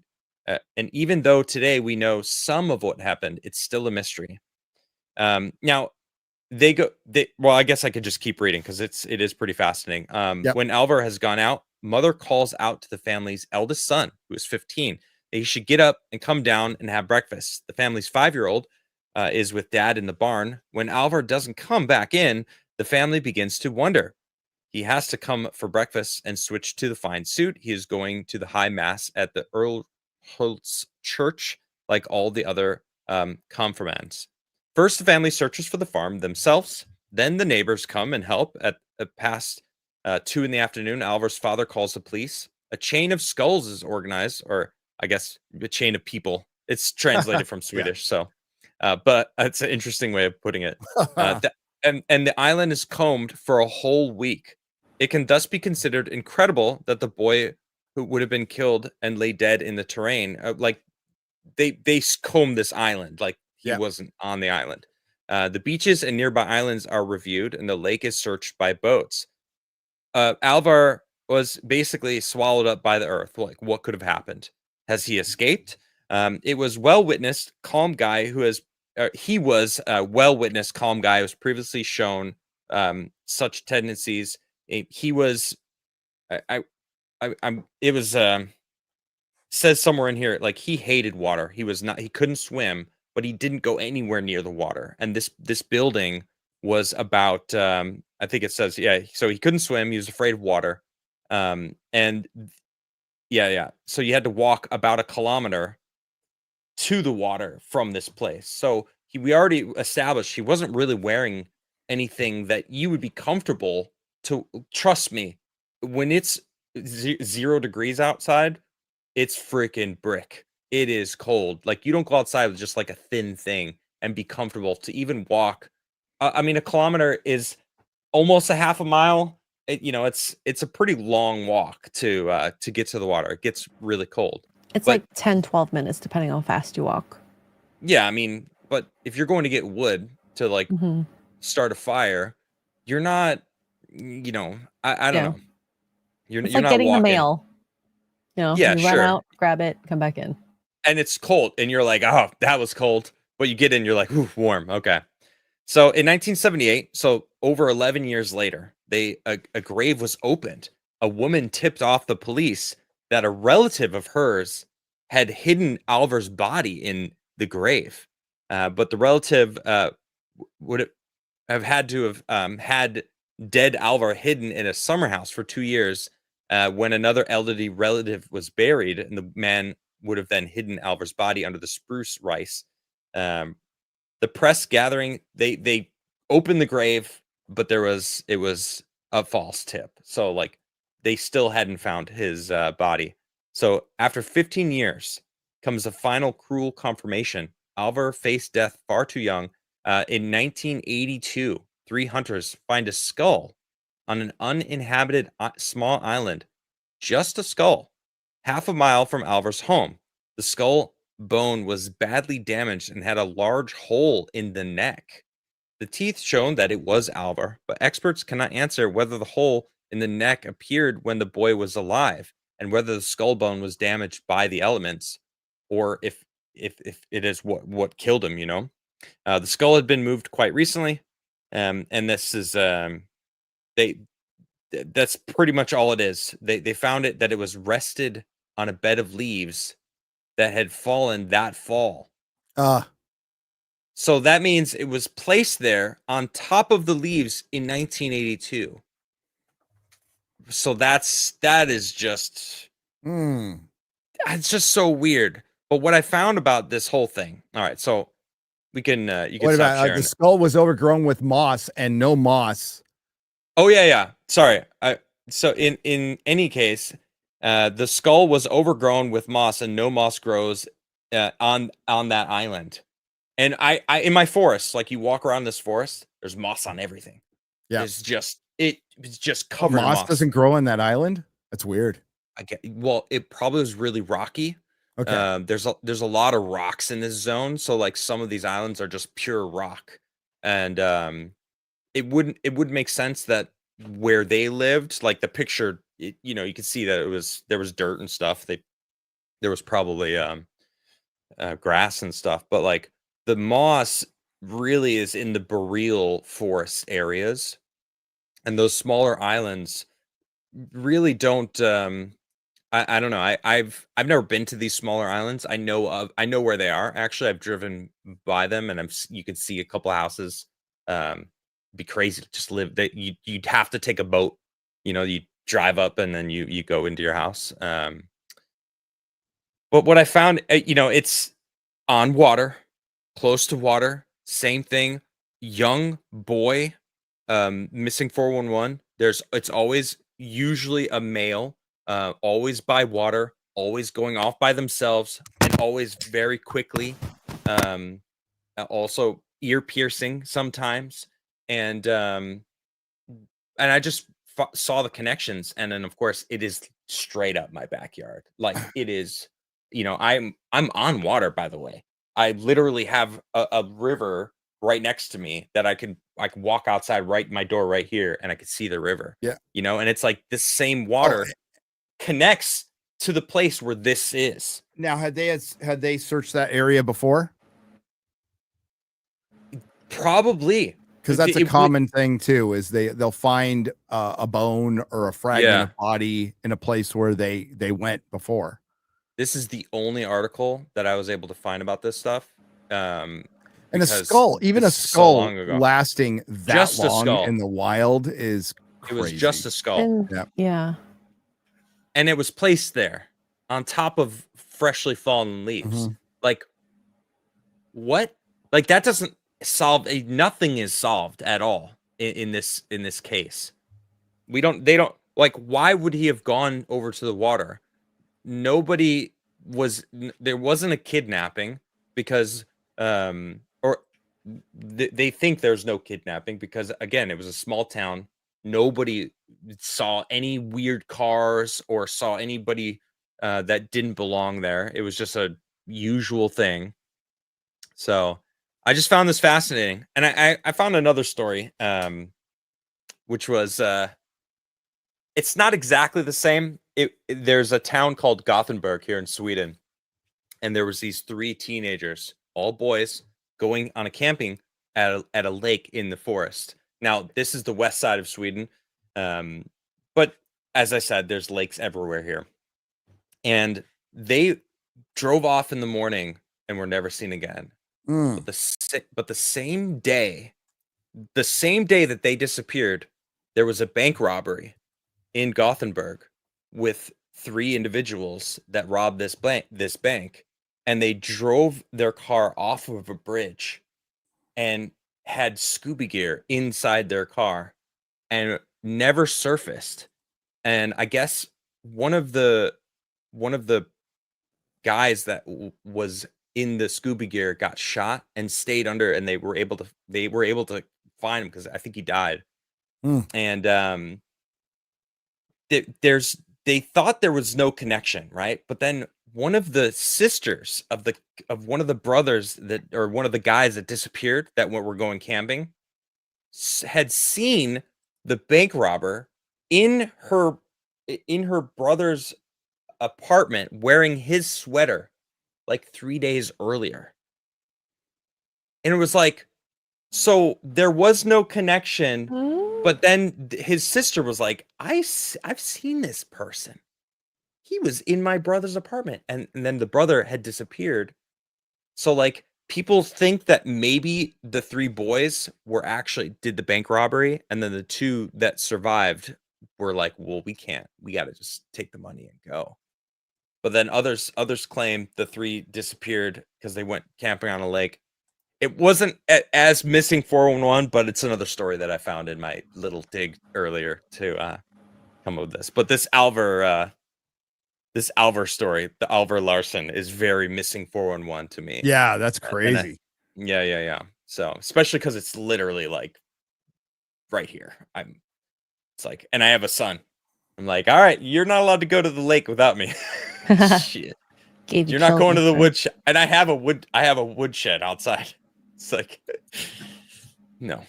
S4: know some of what happened, it's still a mystery. Now well, I guess I could just keep reading because it is pretty fascinating. When Alvar has gone out, mother calls out to the family's eldest son, who is 15. He should get up and come down and have breakfast. The family's 5-year-old is with dad in the barn. When Alvar doesn't come back in, the family begins to wonder. He has to come for breakfast and switch to the fine suit. He is going to the high mass at the Earl Holtz Church, like all the other confirmands. First, the family searches for the farm themselves. Then the neighbors come and help. At past 2 in the afternoon, Alvar's father calls the police. A chain of skulls is organized, or I guess a chain of people. It's translated from Swedish, so but it's an interesting way of putting it. And the island is combed for a whole week. It can thus be considered incredible that the boy who would have been killed and lay dead in the terrain, like they combed this island, like he wasn't on the island. The beaches and nearby islands are reviewed, and the lake is searched by boats. Alvar was basically swallowed up by the earth. Like, what could have happened? Has he escaped? It was well witnessed, calm guy who has. He was a well witnessed, calm guy who was previously shown such tendencies. He was. It was. Says somewhere in here, like he hated water. He was not. He couldn't swim, but he didn't go anywhere near the water. And this building was about. I think it says, so he couldn't swim. He was afraid of water. So you had to walk about 1 kilometer to the water from this place. So we already established he wasn't really wearing anything that you would be comfortable to. Trust me, when it's 0 degrees outside, it's freaking brick. It is cold. Like, you don't go outside with just like a thin thing and be comfortable to even walk. I mean, 1 kilometer is almost a half a mile. It's a pretty long walk to get to the water. It gets really cold.
S5: It's like 10, 12 minutes, depending on how fast you walk.
S4: Yeah, I mean, but if you're going to get wood to like start a fire, you're not, I don't know.
S5: It's
S4: you're
S5: like
S4: not
S5: getting
S4: walking.
S5: the mail. You
S4: Yeah,
S5: run
S4: sure.
S5: out, grab it, come back in.
S4: and it's cold, and you're like, oh, that was cold. But you get in, you're like, ooh, warm. Okay. So in 1978, so over 11 years later, a grave was opened. A woman tipped off the police that a relative of hers had hidden Alvar's body in the grave, but the relative would have had to have had dead Alvar hidden in a summer house for 2 years when another elderly relative was buried, and the man would have then hidden Alvar's body under the spruce rice. The press gathering, they opened the grave, but it was a false tip. So like they still hadn't found his body. So after 15 years comes the final cruel confirmation. Alvar faced death far too young. In 1982, 3 hunters find a skull on an uninhabited small island, just a skull, half a mile from Alvar's home. The skull bone was badly damaged and had a large hole in the neck. The teeth shown that it was Alvar, but experts cannot answer whether the hole in the neck appeared when the boy was alive and whether the skull bone was damaged by the elements or if it is what killed him, you know. The skull had been moved quite recently, and this is that's pretty much all it is. They found it that it was rested on a bed of leaves that had fallen that fall. So that means it was placed there on top of the leaves in 1982. So that is just it's just so weird. But what I found about this whole thing. All right, so we can you can
S3: What
S4: stop
S3: about
S4: sharing.
S3: the skull was overgrown with moss and no moss?
S4: Oh yeah. Sorry. So in any case, the skull was overgrown with moss and no moss grows on that island. And I in my forest, like you walk around this forest, there's moss on everything.
S3: Yeah.
S4: It's just covered in moss.
S3: Doesn't grow on that island? That's weird.
S4: Well, it probably was really rocky.
S3: Okay.
S4: There's a lot of rocks in this zone, so like some of these islands are just pure rock. And it wouldn't make sense that where they lived, like the picture, you know, you could see that there was dirt and stuff. There was probably grass and stuff, but like the moss really is in the boreal forest areas, and those smaller islands really don't. I don't know. I've never been to these smaller islands. I know where they are. Actually, I've driven by them, and you can see a couple of houses. Be crazy to just live that. You'd have to take a boat. You know, you drive up and then you go into your house. But what I found, you know, it's on water, close to water. Same thing. Young boy, missing 411. It's always usually a male. Always by water, always going off by themselves, and always very quickly. Also ear piercing sometimes, and I just saw the connections, and then of course it is straight up my backyard. Like it is, you know, I'm on water, by the way. I literally have a river right next to me that I can walk outside right my door right here, and I could see the river.
S3: Yeah,
S4: you know, and it's like this same water connects to the place where this is.
S3: Now, had they searched that area before?
S4: Probably,
S3: because that's a common thing too. Is they'll find a bone or a fragment of body in a place where they went before.
S4: This is the only article that I was able to find about this stuff.
S3: And a skull, even a skull lasting that
S4: just
S3: long in the wild is crazy.
S4: It was just a skull.
S5: Yeah.
S4: And it was placed there on top of freshly fallen leaves. Like, what? Like, that doesn't solve nothing is solved at all in this case. They don't like, why would he have gone over to the water? There wasn't a kidnapping because they think there's no kidnapping because, again, it was a small town. Nobody saw any weird cars or saw anybody that didn't belong there. It was just a usual thing. So I just found this fascinating. And I found another story, which was, it's not exactly the same. There's a town called Gothenburg here in Sweden. and there was these 3 teenagers, all boys, going on a camping at a lake in the forest. Now, this is the west side of Sweden, but as I said, there's lakes everywhere here. And they drove off in the morning and were never seen again.
S3: Mm.
S4: But the same day that they disappeared, there was a bank robbery in Gothenburg with 3 individuals that robbed this bank, and they drove their car off of a bridge and had Scooby gear inside their car and never surfaced. And I guess one of the guys that was in the Scooby gear got shot and stayed under, and they were able to find him because I think he died. And they thought there was no connection, right? But then one of the sisters of one of the brothers or one of the guys that disappeared that were going camping had seen the bank robber in her brother's apartment wearing his sweater like 3 days earlier. And it was like, so there was no connection. But then his sister was like, I've seen this person. He was in my brother's apartment. And then the brother had disappeared. So like people think that maybe the 3 boys did the bank robbery. And then the 2 that survived were like, well, we got to just take the money and go. But then others claim the 3 disappeared because they went camping on a lake. It wasn't as missing 411, but it's another story that I found in my little dig earlier to come up with this. But this Alvar story, the Alvar Larson, is very missing 411 to me.
S3: Yeah, that's crazy.
S4: Yeah. So especially because it's literally like right here. It's like, and I have a son. I'm like, all right, you're not allowed to go to the lake without me. Shit. You're not going to the woodshed. And I have a woodshed outside. It's like, no.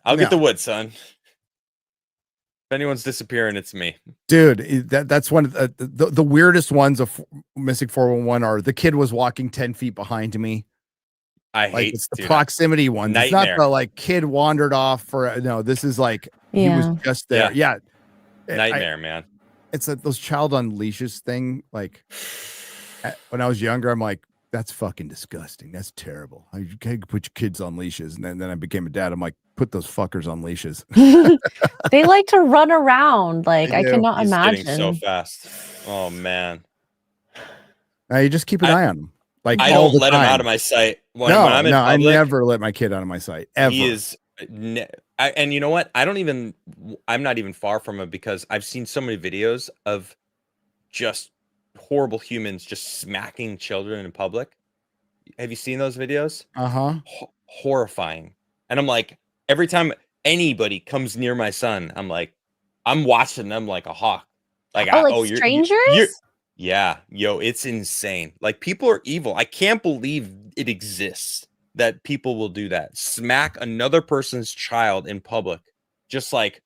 S4: I'll get the wood, son. If anyone's disappearing, it's me.
S3: Dude, that's one of the weirdest ones of missing 411 are the kid was walking 10 feet behind me. It's the proximity one. It's not the like kid wandered off for no, this is like he was just there. Yeah.
S4: Nightmare, man.
S3: It's those child on leashes thing. Like when I was younger, I'm like, that's fucking disgusting. That's terrible. You can't put your kids on leashes. And then I became a dad. I'm like, put those fuckers on leashes.
S5: They like to run around. Like I cannot imagine.
S4: So fast. Oh man.
S3: You just keep an eye on them. Like
S4: I don't let him out of my sight. When I'm in public,
S3: I never let my kid out of my sight. Ever.
S4: He is. And you know what? I'm not even far from him because I've seen so many videos of just horrible humans just smacking children in public. Have you seen those videos? Horrifying. And I'm like, every time anybody comes near my son, I'm like, I'm watching them like a hawk. Like,
S5: you're strangers?
S4: Yeah, yo, it's insane. Like people are evil. I can't believe it exists that people will do that. Smack another person's child in public, just like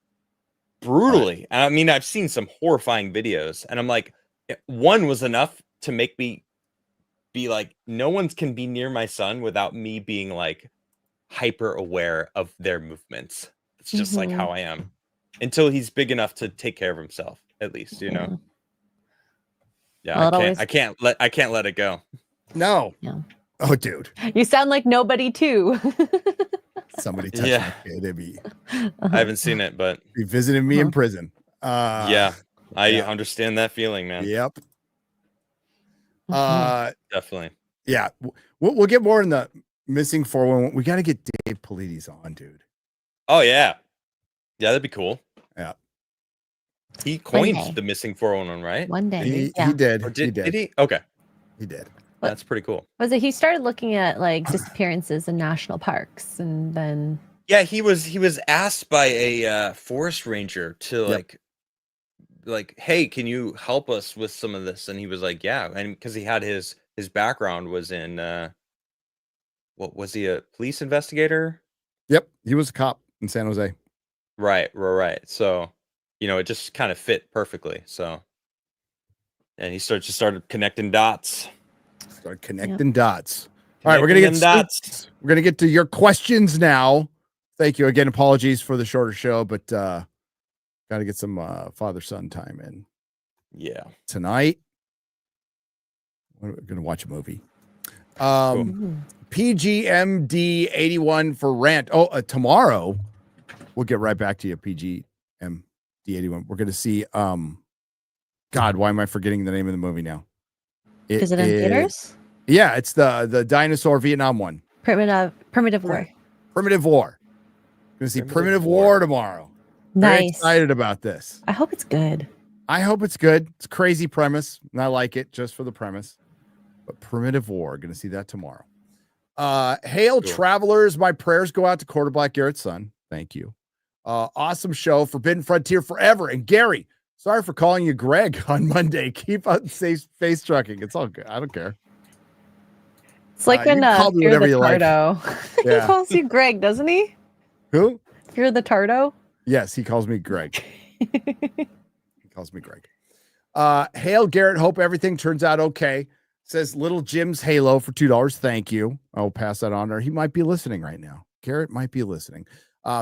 S4: brutally. And I mean, I've seen some horrifying videos, and I'm like, one was enough to make me be like, no one can be near my son without me being like hyper aware of their movements. It's just like how I am until he's big enough to take care of himself, at least, you know. Yeah, I can't let it go.
S3: No. Yeah. Oh, dude.
S5: You sound like nobody too.
S3: Somebody touched my kid. It'd be.
S4: I haven't seen it, but
S3: he visited me in prison.
S4: I understand that feeling, man.
S3: Yep.
S4: Definitely.
S3: Yeah, we'll get more in the missing 411. We got to get Dave Polides on, dude.
S4: Oh yeah, that'd be cool.
S3: Yeah.
S4: He coined the missing 411, right?
S5: One day.
S3: He did.
S4: Or did he? Okay.
S3: He did.
S4: That's pretty cool.
S5: Was it he started looking at like disappearances in national parks, and then
S4: he was asked by a forest ranger to like, hey, can you help us with some of this? And he was like, yeah, and because he had his background was in what was he, a police investigator?
S3: Yep, he was a cop in San Jose.
S4: Right. So, it just kind of fit perfectly. So, and he started connecting dots.
S3: Start connecting dots. All right, we're gonna
S4: Connecting
S3: get
S4: them dots.
S3: we're gonna get to your questions now. Thank you again. Apologies for the shorter show, but got to get some father-son time in
S4: Yeah.
S3: tonight. We're gonna watch a movie.
S4: Cool.
S3: PGMD 81 for rant. Oh, tomorrow we'll get right back to you. PGMD 81. We're gonna see. God, why am I forgetting the name of the movie now?
S5: Is it in theaters?
S3: Yeah, it's the dinosaur Vietnam one.
S5: Primitive War.
S3: Primitive War. Gonna see Primitive War tomorrow. Very
S5: Nice.
S3: excited about this.
S5: I hope it's good.
S3: I hope it's good. It's a crazy premise, and I like it just for the premise. But Primitive War, gonna see that tomorrow. Hail travelers, my prayers go out to Quarter Black Garrett's son. Thank you. Awesome show, Forbidden Frontier forever. And Gary, sorry for calling you Greg on Monday. Keep on safe face trucking. It's all good. I don't care.
S5: It's like when
S3: call me
S5: Fear
S3: whatever
S5: the
S3: you like.
S5: Tardo.
S3: Yeah.
S5: He calls you Greg, doesn't he?
S3: Who?
S5: Fear the Tardo.
S3: Yes, he calls me Greg. He calls me Greg. Hail Garrett, hope everything turns out okay. Says Little Jim's Halo for $2. Thank you. I'll pass that on. Or he might be listening right now. Garrett might be listening.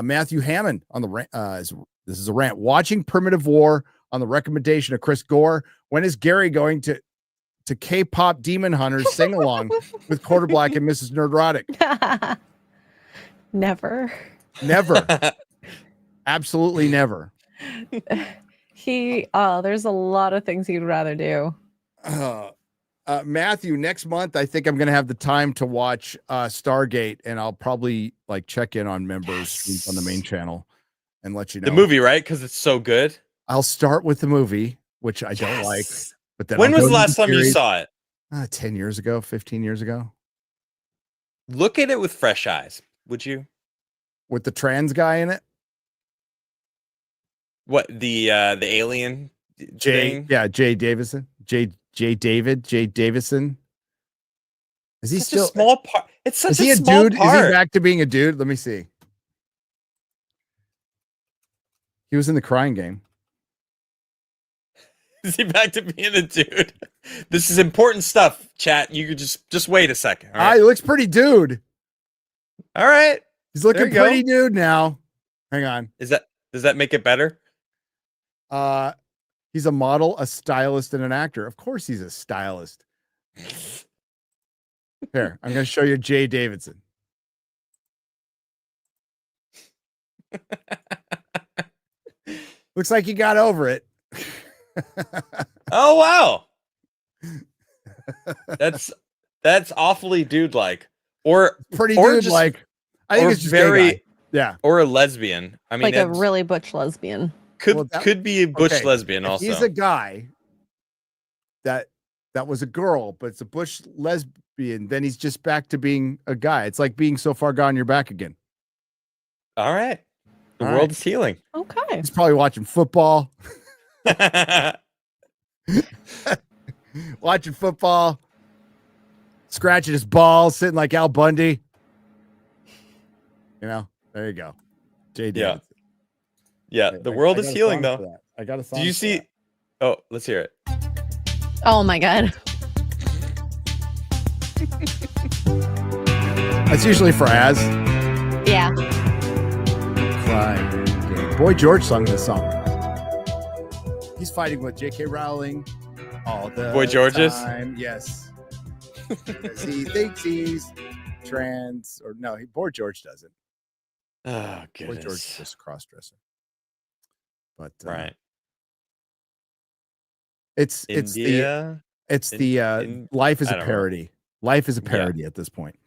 S3: Matthew Hammond on the rant. This is a rant. Watching Primitive War on the recommendation of Chris Gore. When is Gary going to K-pop Demon Hunters sing along with Quarter Black and Mrs. Nerdrotic?
S5: Never.
S3: Never. Absolutely never.
S5: There's a lot of things he'd rather do.
S3: Matthew, next month I think I'm gonna have the time to watch Stargate, and I'll probably like check in on members on the main channel and let you know
S4: The movie, right? Because it's so good.
S3: I'll start with the movie, which I don't like, but then
S4: When
S3: I'll
S4: was
S3: go
S4: the
S3: to
S4: last time you
S3: series.
S4: saw it?
S3: 10 years ago, 15 years ago,
S4: Look at it with fresh eyes, would you?
S3: with the trans guy in it.
S4: What the alien thing?
S3: Jay Davison. Jay Davison. Is he
S4: Such
S3: still
S4: a small part? It's such
S3: is he a
S4: small
S3: dude?
S4: part.
S3: Is he back to being a dude? Let me see. He was in The Crying Game.
S4: Is he back to being a dude? This is important stuff, chat. You could just wait a second. All right.
S3: He looks pretty dude.
S4: All right.
S3: He's looking
S4: There you go.
S3: pretty dude now. Hang on.
S4: Does that make it better?
S3: He's a model, a stylist, and an actor. Of course he's a stylist. Here, I'm gonna show you Jay Davidson. Looks like he got over it.
S4: Oh wow. That's awfully dude-like. Or
S3: Pretty
S4: or
S3: dude
S4: just-
S3: like. I think
S4: or
S3: it's just
S4: very-
S3: gay guy. Yeah.
S4: or a lesbian. I mean,
S5: Like a
S4: it's-
S5: really butch lesbian.
S4: could be a butch
S3: okay,
S4: lesbian
S3: if
S4: also.
S3: he's a guy that was a girl, but it's a butch lesbian, then he's just back to being a guy. It's like being so far gone, you're back again.
S4: All right. The
S3: All
S4: world
S3: right.
S4: is healing.
S5: Okay.
S3: He's probably watching football. Watching football, scratching his balls, sitting like Al Bundy. You know, there you go. Jay
S4: Yeah.
S3: Davidson.
S4: Yeah, the world
S3: I
S4: is
S3: got a
S4: healing
S3: song for
S4: though.
S3: that. I got a song.
S4: Did you
S3: for
S4: see?
S3: that.
S4: Oh, let's hear it.
S5: Oh my god.
S3: That's usually for Az.
S5: Yeah.
S3: Crying Game. Boy George sung this song. He's fighting with J.K. Rowling all the
S4: Boy George's?
S3: time. Yes. Because he thinks he's trans, or no, Boy George doesn't.
S4: Oh,
S3: Boy
S4: goodness.
S3: George is just a cross-dresser. But
S4: Right.
S3: it's the
S4: India.
S3: it's
S4: In-
S3: the
S4: in-
S3: life is
S4: I
S3: a
S4: don't know.
S3: parody. Life is a parody at this point.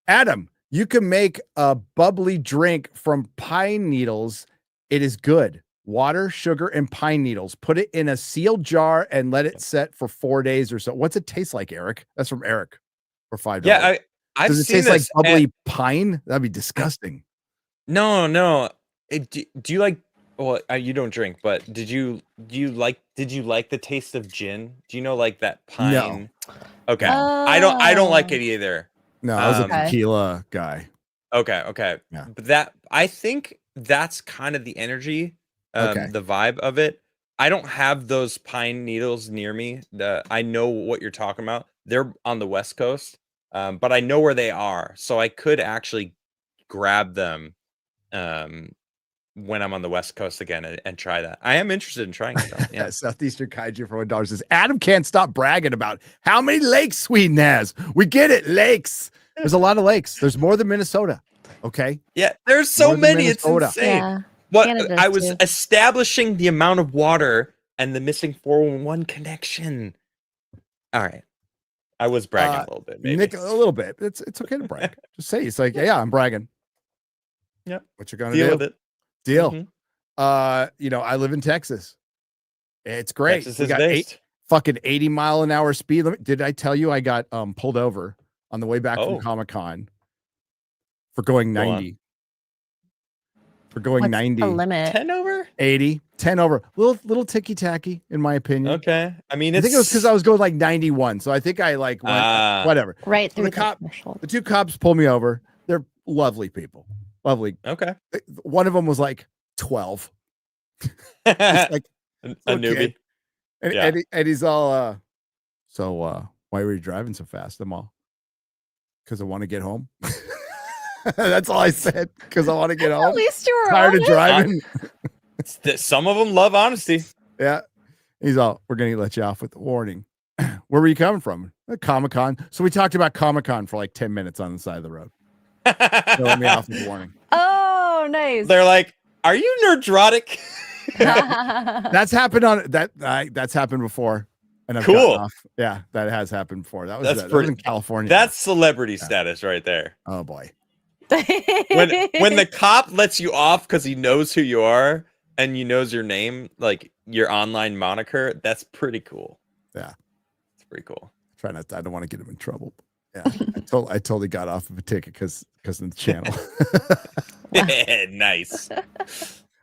S3: Adam, you can make a bubbly drink from pine needles. It is good. Water, sugar, and pine needles. Put it in a sealed jar and let it set for 4 days or so. What's it taste like, Eric? That's from Eric for $5.
S4: Yeah, I've
S3: Does it
S4: seen
S3: taste like
S4: this.
S3: bubbly pine? That'd be disgusting.
S4: No. Do you like? Well, you don't drink, but did you like the taste of gin? Do you know like that pine? Okay, I don't like it either.
S3: No, I was a
S5: Okay.
S3: tequila guy.
S4: Okay.
S3: Yeah.
S4: But I think that's kind of the energy,
S3: Okay.
S4: the vibe of it. I don't have those pine needles near me. I know what you're talking about. They're on the West Coast, but I know where they are, so I could actually grab them when I'm on the West Coast again and try that. I am interested in trying it, though. Yeah.
S3: Southeastern Kaiju for $1 says Adam can't stop bragging about how many lakes Sweden has. We get it, lakes. There's a lot of lakes. There's more than Minnesota. Okay.
S4: Yeah, there's so
S3: More than
S4: many. It's
S3: Minnesota.
S4: insane.
S5: Yeah.
S4: What
S5: Canada's
S4: I was
S5: too.
S4: establishing the amount of water and the missing 411 connection. All right. I was bragging a little bit, maybe.
S3: Nick, a little bit. It's okay to brag. Just say it's like, yeah, I'm bragging.
S4: Yep.
S3: What you gonna
S4: Deal
S3: do?
S4: with it.
S3: Deal.
S4: Mhm.
S3: I live in Texas. It's great.
S4: Texas
S3: We
S4: is
S3: got
S4: based.
S3: fucking 80-mile-an-hour speed limit. Did I tell you I got pulled over on the way back
S4: Oh.
S3: from Comic-Con for going
S4: Go on.
S3: 90? For going
S5: What's
S3: 90.
S5: the limit?
S4: 10 over?
S3: 80, 10 over. Little ticky-tacky, in my opinion.
S4: Okay. I mean,
S3: I think it was because I was going like 91. So I think I like went, whatever.
S5: Right
S3: So
S5: through
S3: the
S5: the
S3: cop-
S5: threshold.
S3: The two cops pulled me over. They're lovely people. Lovely.
S4: Okay.
S3: One of them was like 12. Just
S4: a
S3: like
S4: newbie.
S3: kid. And,
S4: Yeah.
S3: and he's all, so why were you driving so fast? I'm all, because I want to get home. That's all I said. Because I want to get
S5: At
S3: home.
S5: least you were
S3: Tired of
S5: honest.
S3: driving.
S4: Some of them love honesty.
S3: Yeah. He's all, we're going to let you off with the warning. Where were you coming from? Comic-Con. So we talked about Comic-Con for like 10 minutes on the side of the road. They let me off with the warning.
S5: Oh, nice.
S4: They're like, "Are you nerdrotic?"
S3: That's happened on that's happened before. And I've
S4: Cool.
S3: gotten off. Yeah, that has happened before. That was,
S4: That's
S3: that was in
S4: pretty-
S3: California.
S4: That's celebrity status right there.
S3: Oh boy.
S4: When the cop lets you off because he knows who you are and he knows your name, like your online moniker, that's pretty cool.
S3: Yeah.
S4: It's pretty cool.
S3: I don't want to get him in trouble. Yeah. I totally got off of a ticket because of the channel.
S4: Nice.
S3: I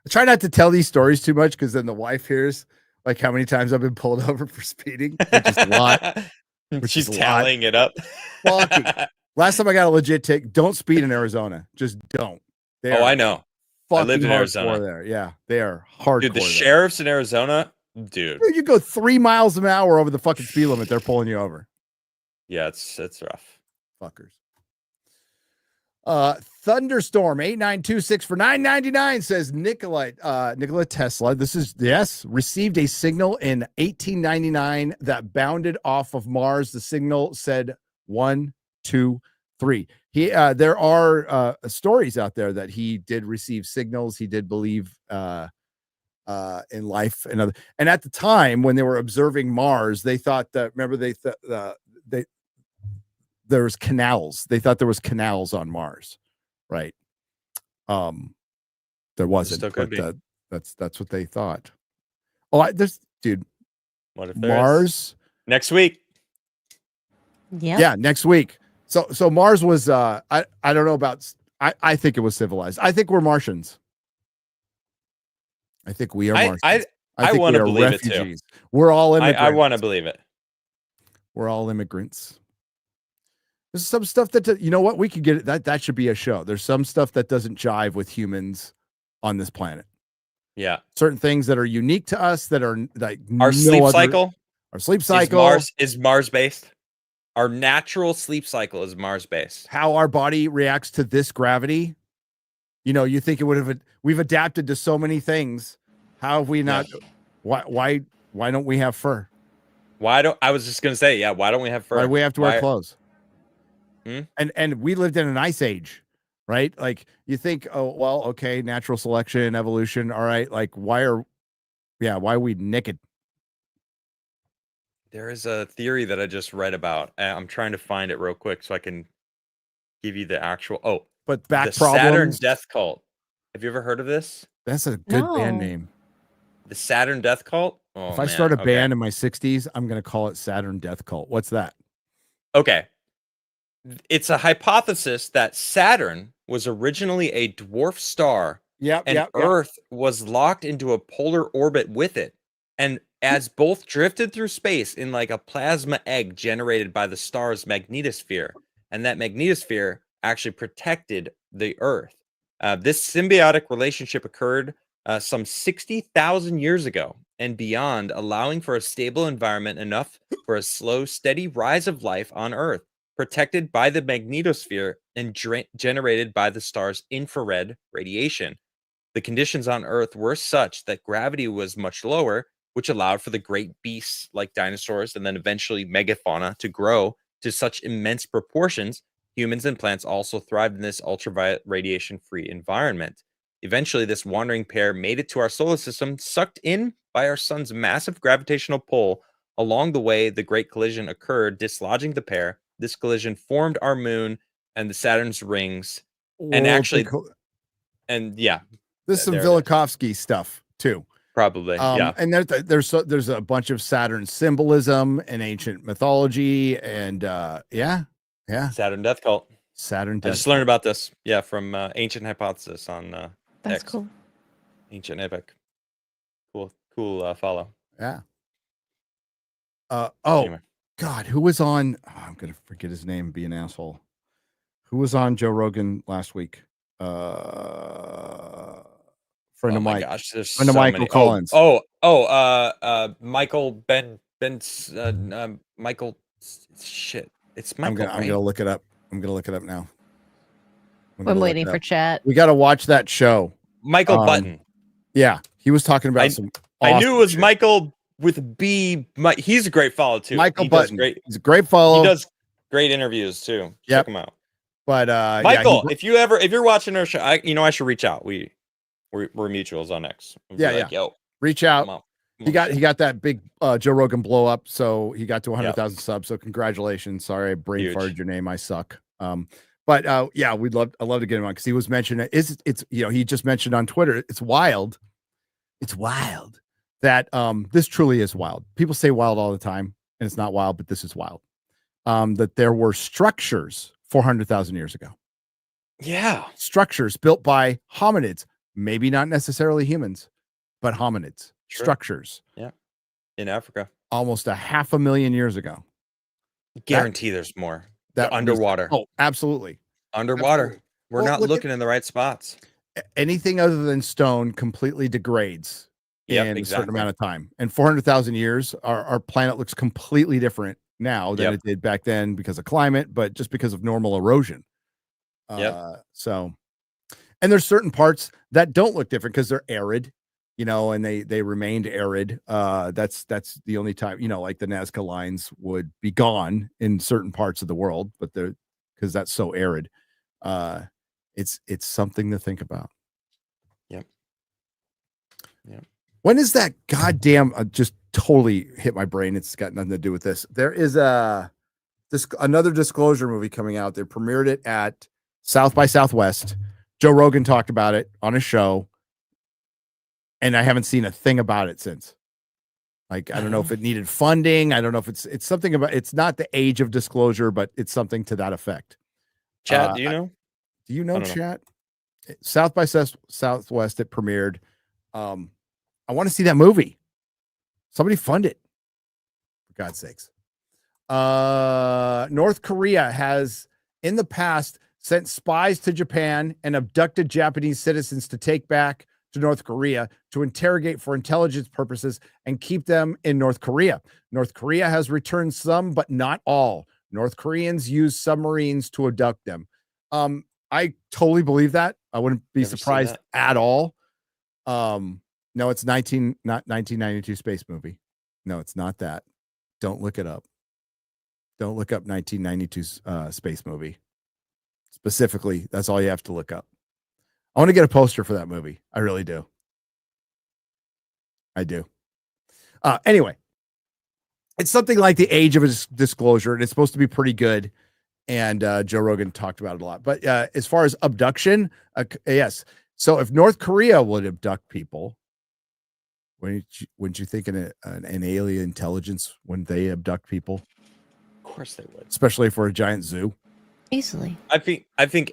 S3: try not to tell these stories too much because then the wife hears like how many times I've been pulled over for speeding, which is a lot.
S4: She's
S3: is a lot.
S4: tallying it up.
S3: Fucking- Last time I got a legit ticket, don't speed in Arizona. Just don't. They
S4: Oh,
S3: are
S4: I know. I lived in
S3: fucking
S4: Arizona.
S3: hardcore there. Yeah, they are hardcore.
S4: Dude, the
S3: there.
S4: sheriffs in Arizona, dude.
S3: Dude, you go 3 miles an hour over the fucking speed limit, they're pulling you over.
S4: Yeah, it's rough.
S3: Fuckers. Thunderstorm 8926 for $9.99 says Nikola Tesla. This is received a signal in 1899 that bounded off of Mars. The signal said 1, 2, 3. There are stories out there that he did receive signals. He did believe in life and at the time when they were observing Mars, they thought that there was canals. They thought there was canals on Mars, right? There wasn't.
S4: Still could
S3: But,
S4: be.
S3: that's what they thought. Oh, dude,
S4: What if there is?
S3: Mars.
S4: Next week?
S3: Yeah, next week. So Mars was. I don't know about. I think it was civilized. I think we're Martians. I think we are Martians.
S4: I
S3: think
S4: wanna
S3: we are
S4: believe it, too.
S3: refugees. We're all immigrants.
S4: I want to believe it.
S3: We're all immigrants. There's some stuff that you know what we could get that should be a show. There's some stuff that doesn't jive with humans on this planet.
S4: Yeah.
S3: Certain things that are unique to us that are like
S4: Our sleep cycle.
S3: Our sleep cycle.
S4: Is Mars based. Our natural sleep cycle is Mars based.
S3: How our body reacts to this gravity. You know, you think it would have. We've adapted to so many things. How have we not?
S4: Yeah.
S3: Why don't we have fur?
S4: I was just gonna say, why don't we have fur?
S3: Why do we have to wear clothes?
S4: Hmm?
S3: And we lived in an ice age, right? Like you think, oh well, okay, natural selection, evolution, all right. Like why are we naked?
S4: There is a theory that I just read about. I'm trying to find it real quick so I can give you the actual. Oh,
S3: But back
S4: the Saturn
S3: problems.
S4: Death Cult. Have you ever heard of this?
S3: That's a good band
S5: No.
S3: name.
S4: The Saturn Death Cult. Oh,
S3: If I
S4: man,
S3: start a
S4: okay.
S3: band in my 60s, I'm gonna call it Saturn Death Cult. What's that?
S4: Okay. It's a hypothesis that Saturn was originally a dwarf star
S3: Yep.
S4: and Earth was locked into a polar orbit with it. And as both drifted through space in like a plasma egg generated by the star's magnetosphere, and that magnetosphere actually protected the Earth. This symbiotic relationship occurred some 60,000 years ago and beyond, allowing for a stable environment enough for a slow, steady rise of life on Earth, protected by the magnetosphere and generated by the star's infrared radiation. The conditions on Earth were such that gravity was much lower, which allowed for the great beasts like dinosaurs and then eventually megafauna to grow to such immense proportions. Humans and plants also thrived in this ultraviolet radiation-free environment. Eventually, this wandering pair made it to our solar system, sucked in by our sun's massive gravitational pull. Along the way, the Great Collision occurred, dislodging the pair. This collision formed our moon and the Saturn's rings. And actually, and yeah,
S3: this is some
S4: there it is.
S3: Velikovsky stuff too.
S4: Probably, yeah.
S3: And there's a bunch of Saturn symbolism and ancient mythology, and yeah.
S4: Saturn Death Cult.
S3: Saturn
S4: I
S3: Death
S4: just learned about this, from Ancient Hypothesis on
S5: That's
S4: X.
S5: cool.
S4: Ancient Epic. Cool follow.
S3: Yeah.
S4: Anyway.
S3: God, who was on? Oh, I'm gonna forget his name. Be an asshole. Who was on Joe Rogan last week? Friend of Mike.
S4: Gosh, there's
S3: friend of
S4: so
S3: Michael
S4: many.
S3: Collins.
S4: Michael Michael. Shit, it's Michael.
S3: I'm gonna look it up. I'm gonna look it up now.
S5: I'm waiting for chat.
S3: We got to watch that show.
S4: Michael Button.
S3: Yeah, he was talking about some.
S4: I knew it was
S3: shit.
S4: Michael with a B. He's a great follow too.
S3: Michael
S4: He does
S3: Button.
S4: great.
S3: He's a great follow.
S4: He does great intervieos too. Check him out.
S3: But
S4: Michael, if you're watching our show, I should reach out. We're mutuals on X. Yo,
S3: reach out.
S4: come on.
S3: He got that big Joe Rogan blow up, so he got to 100,000 subs. So congratulations. Sorry, I brain farted your name. I suck. But I'd love to get him on because he was mentioning it's he just mentioned on Twitter. It's wild. It's wild that this truly is wild. People say wild all the time, and it's not wild, but this is wild. That there were structures 400,000 years ago.
S4: Yeah,
S3: structures built by hominids, maybe not necessarily humans, but hominids. Sure. Structures.
S4: Yeah, in Africa,
S3: almost 500,000 years ago.
S4: Guarantee there's more. That underwater.
S3: Absolutely.
S4: Underwater.
S3: Absolutely.
S4: We're not looking in the right spots.
S3: Anything other than stone completely degrades in a certain amount of time. And 400,000 years, our planet looks completely different now than it did back then because of climate, but just because of normal erosion. So, and there's certain parts that don't look different because they're arid, and they remained arid. That's the only time, like the Nazca lines would be gone in certain parts of the world, but because that's so arid. It's something to think about.
S4: Yep.
S3: When is that goddamn just totally hit my brain? It's got nothing to do with this. There is another disclosure movie coming out. They premiered it at South by Southwest. Joe Rogan talked about it on his show, and I haven't seen a thing about it since. Like, I don't know if it needed funding. I don't know if it's something about. It's not the age of disclosure, but it's something to that effect.
S4: Chat, do you know?
S3: Do you know, chat? South by Southwest, it premiered. I want to see that movie. Somebody fund it, for God's sakes. North Korea has in the past sent spies to Japan and abducted Japanese citizens to take back to North Korea to interrogate for intelligence purposes and keep them in North Korea. North Korea has returned some, but not all. North Koreans use submarines to abduct them. I totally believe that. I wouldn't be surprised at all. No, it's not 1992 space movie. No, it's not that. Don't look it up. Don't look up 1992 space movie. Specifically, that's all you have to look up. I want to get a poster for that movie. I really do. I do. Anyway, it's something like the age of a disclosure, and it's supposed to be pretty good. And Joe Rogan talked about it a lot. But as far as abduction, yes. So if North Korea would abduct people, wouldn't you think an alien intelligence when they abduct people?
S4: Of course they would,
S3: especially for a giant zoo.
S5: Easily.
S4: I think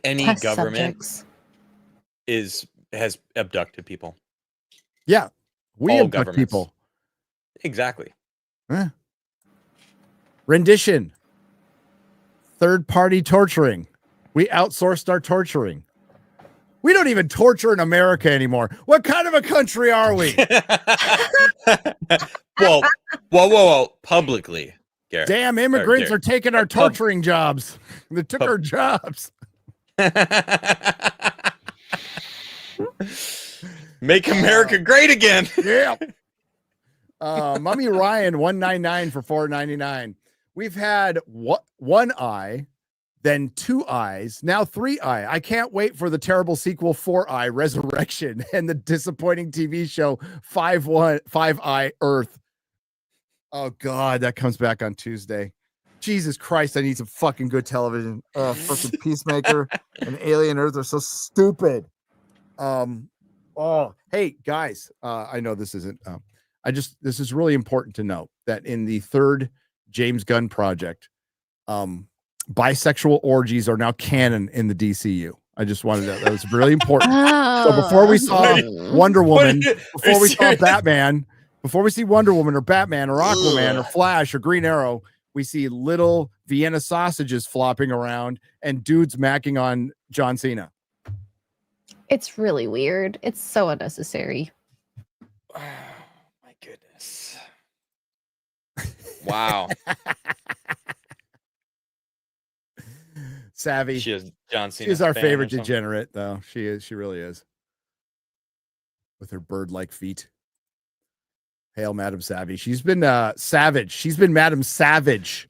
S4: any
S5: Test
S4: government
S5: subjects.
S4: has abducted people.
S3: Yeah, we
S4: All
S3: abduct people.
S4: Exactly.
S3: Rendition. Third party torturing. We outsourced our torturing. We don't even torture in America anymore. What kind of a country are we?
S4: whoa. Publicly, Garrett.
S3: Damn immigrants are taking our
S4: Pub-
S3: torturing jobs. They took our jobs.
S4: Make America great again.
S3: Yeah. Mummy Ryan 199 for 499. We've had one eye, then 2 eyes, now 3 eye. I can't wait for the terrible sequel 4 Eye Resurrection and the disappointing TV show 5 Eye Earth. Oh God, that comes back on Tuesday. Jesus Christ, I need some fucking good television. Fucking Peacemaker and Alien Earth are so stupid. Hey guys, I know this isn't. This is really important to note that in the 3rd James Gunn project, bisexual orgies are now canon in the DCU. I just wanted that was really important. So before we saw Wonder Woman, before we saw Batman, before we see Wonder Woman or Batman or Aquaman or Flash or Green Arrow, we see little Vienna sausages flopping around and dudes macking on John Cena.
S5: It's really weird. It's so unnecessary.
S4: Oh, my goodness. Wow.
S3: Savvy.
S4: She is John Cena.
S3: She's our favorite degenerate, though. She is. She really is. With her bird-like feet. Hail, Madam Savvy. She's been savage. She's been Madam Savage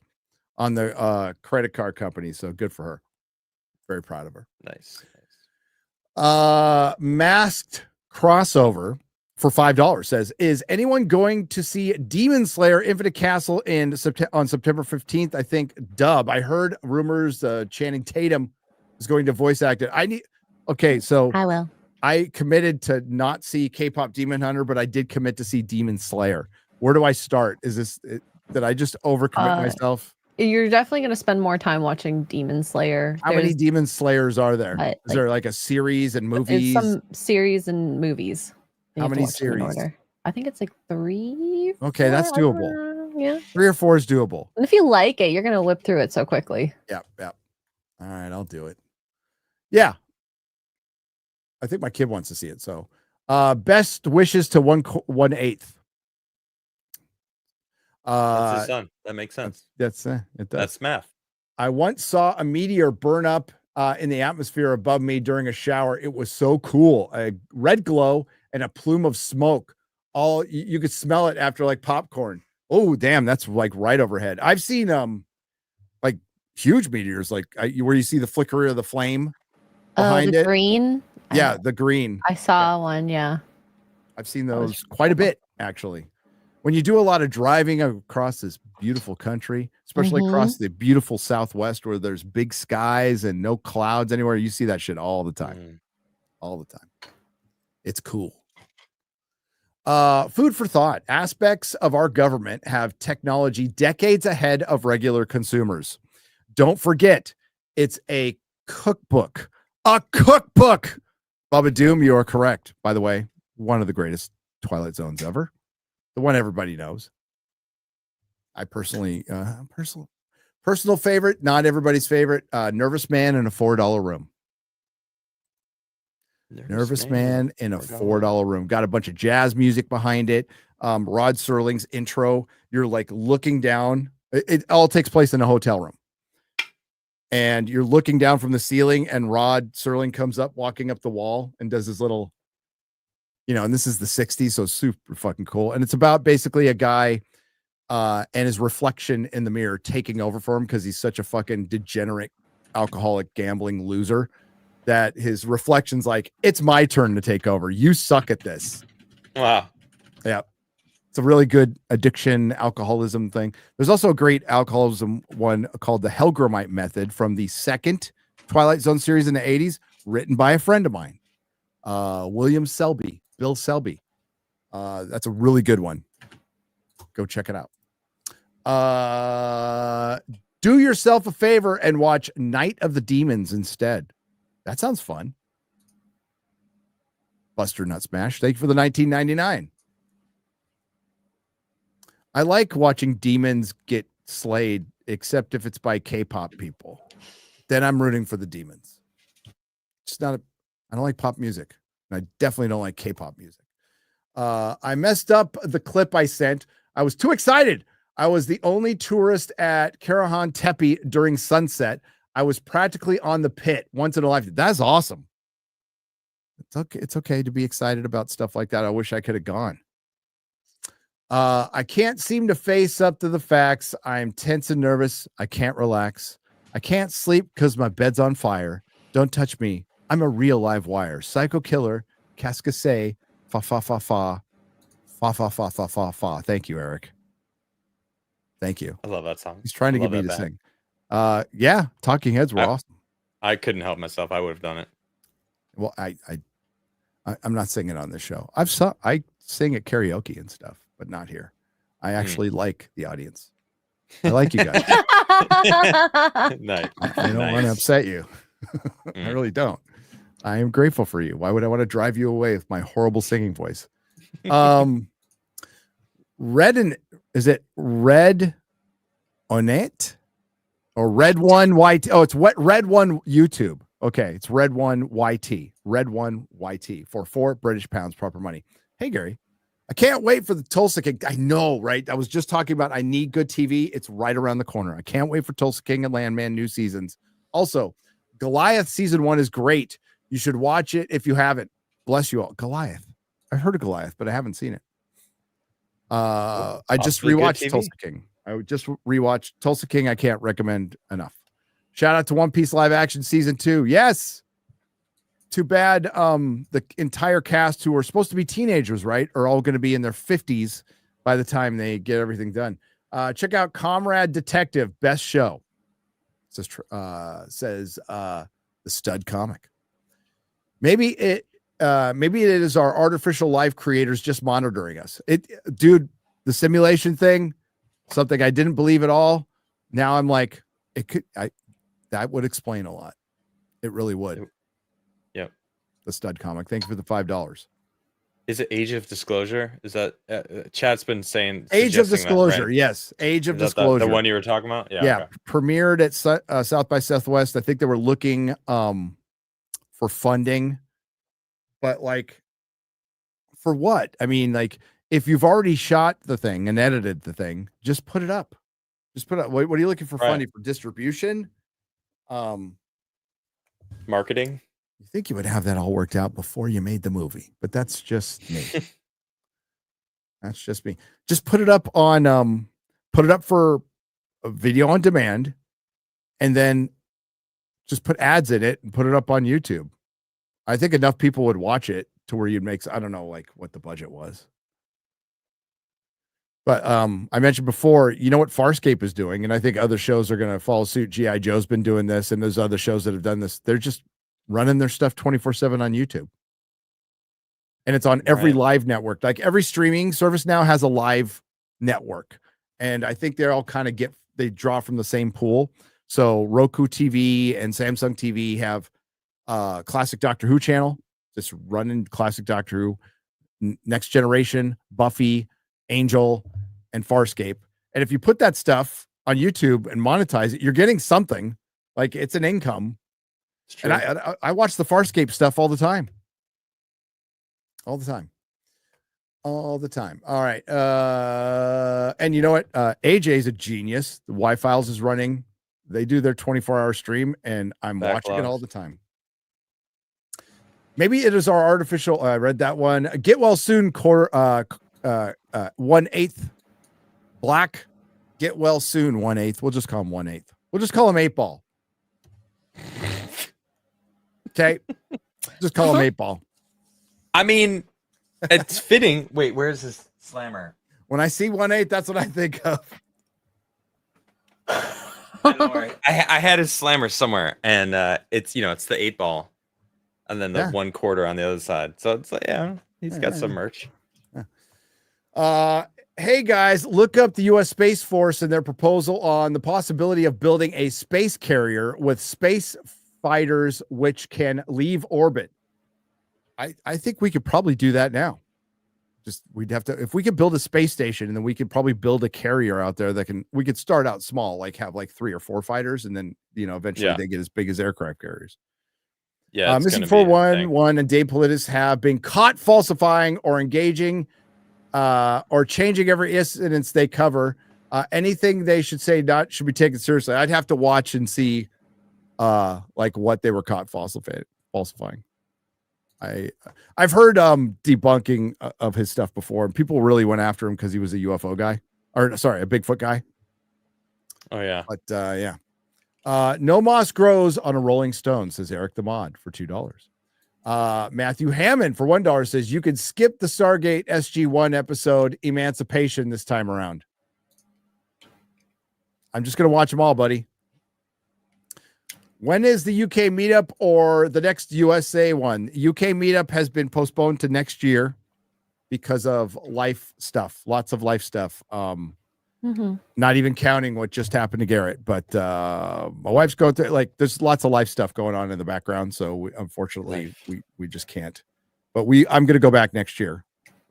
S3: on the credit card company. So good for her. Very proud of her.
S4: Nice.
S3: Masked crossover for $5 says, is anyone going to see Demon Slayer Infinite Castle on September 15th? I think dub. I heard rumors Channing Tatum is going to voice act it. So
S5: I will.
S3: I committed to not see K-pop Demon Hunter, but I did commit to see Demon Slayer. Where do I start? Did I just overcommit myself?
S5: You're definitely going to spend more time watching Demon Slayer.
S3: How many Demon Slayers are there? Is there like a series and movies?
S5: Some series and movies.
S3: How many series?
S5: I think it's like 3.
S3: Okay,
S5: 4,
S3: that's doable.
S5: Yeah.
S3: 3 or 4 is doable.
S5: And if you like it, you're going to whip through it so quickly.
S3: Yeah. All right, I'll do it. Yeah. I think my kid wants to see it. So, best wishes to 1/8.
S4: That's his son. That makes sense.
S3: It does.
S4: That's math.
S3: I once saw a meteor burn up in the atmosphere above me during a shower. It was so cool. A red glow and a plume of smoke. All you could smell it after like popcorn. Oh, damn, that's like right overhead. I've seen like huge meteors, like where you see the flicker of the flame behind
S5: the
S3: it.
S5: Green.
S3: Yeah, the green.
S5: I saw one. Yeah,
S3: I've seen those quite a bit actually. When you do a lot of driving across this beautiful country, especially across the beautiful Southwest where there's big skies and no clouds anywhere, you see that shit all the time. All the time. It's cool. Food for thought. Aspects of our government have technology decades ahead of regular consumers. Don't forget, it's a cookbook. A cookbook! Baba Doom, you are correct. By the way, one of the greatest Twilight Zones ever. The one everybody knows. I personally, personal favorite, not everybody's favorite. Nervous Man in a $4 room. Nervous Man in a $4 room. Got a bunch of jazz music behind it. Rod Serling's intro. You're like looking down. It all takes place in a hotel room. And you're looking down from the ceiling, and Rod Serling comes up, walking up the wall, and does his little, and this is the 60s, so super fucking cool. And it's about basically a guy and his reflection in the mirror taking over for him because he's such a fucking degenerate, alcoholic, gambling loser that his reflection's like, it's my turn to take over. You suck at this.
S4: Wow.
S3: Yeah. It's a really good addiction, alcoholism thing. There's also a great alcoholism one called the Helgramite Method from the second Twilight Zone series in the 80s, written by a friend of mine, Bill Selby. That's a really good one. Go check it out. Do yourself a favor and watch Night of the Demons instead. That sounds fun. Buster Nut Smash. Thank you for the 1999. I like watching demons get slayed, except if it's by K-pop people. Then I'm rooting for the demons. It's not I don't like pop music. And I definitely don't like K-pop music. I messed up the clip I sent. I was too excited. I was the only tourist at Karahan Tepe during sunset. I was practically on the pit once in a lifetime. That's awesome. It's okay. It's okay to be excited about stuff like that. I wish I could have gone. I can't seem to face up to the facts. I'm tense and nervous. I can't relax. I can't sleep because my bed's on fire. Don't touch me. I'm a real live wire. Psycho killer. Cascase. Fa fa fa fa. Fa fa fa fa fa fa. Thank you, Eric. Thank you.
S4: I love that song.
S3: He's trying to get me to sing. Yeah, Talking Heads were awesome.
S4: I couldn't help myself. I would have done it.
S3: Well, I'm not singing on this show. I sing at karaoke and stuff, but not here. I actually like the audience. I like you guys.
S4: Nice.
S3: I don't want to upset you. I really don't. I am grateful for you. Why would I want to drive you away with my horrible singing voice? Is it Red Onet or Red One YT? Oh, it's what Red One YouTube. Okay, it's Red One YT. Red One YT for £4 British proper money. Hey Gary, I can't wait for the Tulsa King. I know, right? I was just talking about I need good TV. It's right around the corner. I can't wait for Tulsa King and Landman new seasons. Also, Goliath season 1 is great. You should watch it if you haven't. Bless you all. Goliath. I heard of Goliath, but I haven't seen it. I just rewatched Tulsa King. I would just rewatch Tulsa King. I can't recommend enough. Shout out to One Piece live action season 2. Yes. Too bad the entire cast who are supposed to be teenagers, right, are all going to be in their 50s by the time they get everything done. Check out Comrade Detective, best show. Says the stud comic. Maybe it is our artificial life creators just monitoring us. Dude, the simulation thing, something I didn't believe at all. Now I'm like, that would explain a lot. It really would.
S4: Yep.
S3: The stud comic. Thank you for the $5.
S4: Is it Age of Disclosure? Is that Chad's been saying
S3: Age of Disclosure?
S4: That, right?
S3: Yes, Age of Disclosure.
S4: The one you were talking about? Yeah.
S3: Okay. Premiered at South by Southwest. I think they were looking for funding, but like, for what? I mean, like, if you've already shot the thing and edited the thing, just put it up. Just put it up. What are you looking for funding for? Distribution?
S4: Marketing?
S3: You think you would have that all worked out before you made the movie, but that's just me. That's just me. Just put it up on put it up for a video on demand, and then just put ads in it and put it up on YouTube. I think enough people would watch it to where you'd make, I don't know, like what the budget was. But I mentioned before, you know what Farscape is doing, and I think other shows are going to follow suit. G.I. Joe's been doing this, and there's other shows that have done this. They're just running their stuff 24/7 on YouTube. And it's on every live network. Like every streaming service now has a live network. And I think they're all kind of they draw from the same pool. So Roku TV and Samsung TV have classic Doctor Who channel, just running classic Doctor Who, Next Generation, Buffy, Angel, and Farscape. And if you put that stuff on YouTube and monetize it, you're getting something. Like it's an income. And I watch the Farscape stuff all the time. All the time. All right. And you know what? AJ's a genius. The Y-Files is running. They do their 24-hour stream, and I'm watching it all the time. Maybe it is our artificial. I read that one. Get well soon. 1/8 black. Get well soon. 1/8. We'll just call him 1/8. We'll just call him 8 Ball. Okay. Just call him 8 Ball.
S4: I mean, it's fitting. Wait, where's this slammer?
S3: When I see 1/8, that's what I think of.
S4: I had his slammer somewhere, and it's the 8 Ball, and then the 1/4 on the other side. So it's like, he's got some merch.
S3: Hey guys, look up the U.S. Space Force and their proposal on the possibility of building a space carrier with space fighters which can leave orbit. I think we could probably do that now. We'd have to, if we could build a space station, and then we could probably build a carrier out there we could start out small, like have like 3 or 4 fighters, and then eventually they get as big as aircraft carriers.
S4: Yeah, it's
S3: Missing
S4: gonna be a
S3: 411 and Dave Politis have been caught falsifying or engaging or changing every incidents they cover. Anything they should say not should be taken seriously. I'd have to watch and see like what they were caught falsifying. I've heard debunking of his stuff before, and people really went after him because he was a UFO guy, or sorry, a Bigfoot guy.
S4: Oh yeah.
S3: But yeah. No moss grows on a rolling stone, says Eric the Mod for $2. Matthew Hammond for $1 says you could skip the Stargate SG-1 episode Emancipation this time around. I'm just gonna watch them all, buddy. When is the UK meetup or the next USA one? UK meetup has been postponed to next year because of life stuff, lots of life stuff. Not even counting what just happened to Garrett, but my wife's going through, like, there's lots of life stuff going on in the background, so unfortunately we just can't. But I'm going to go back next year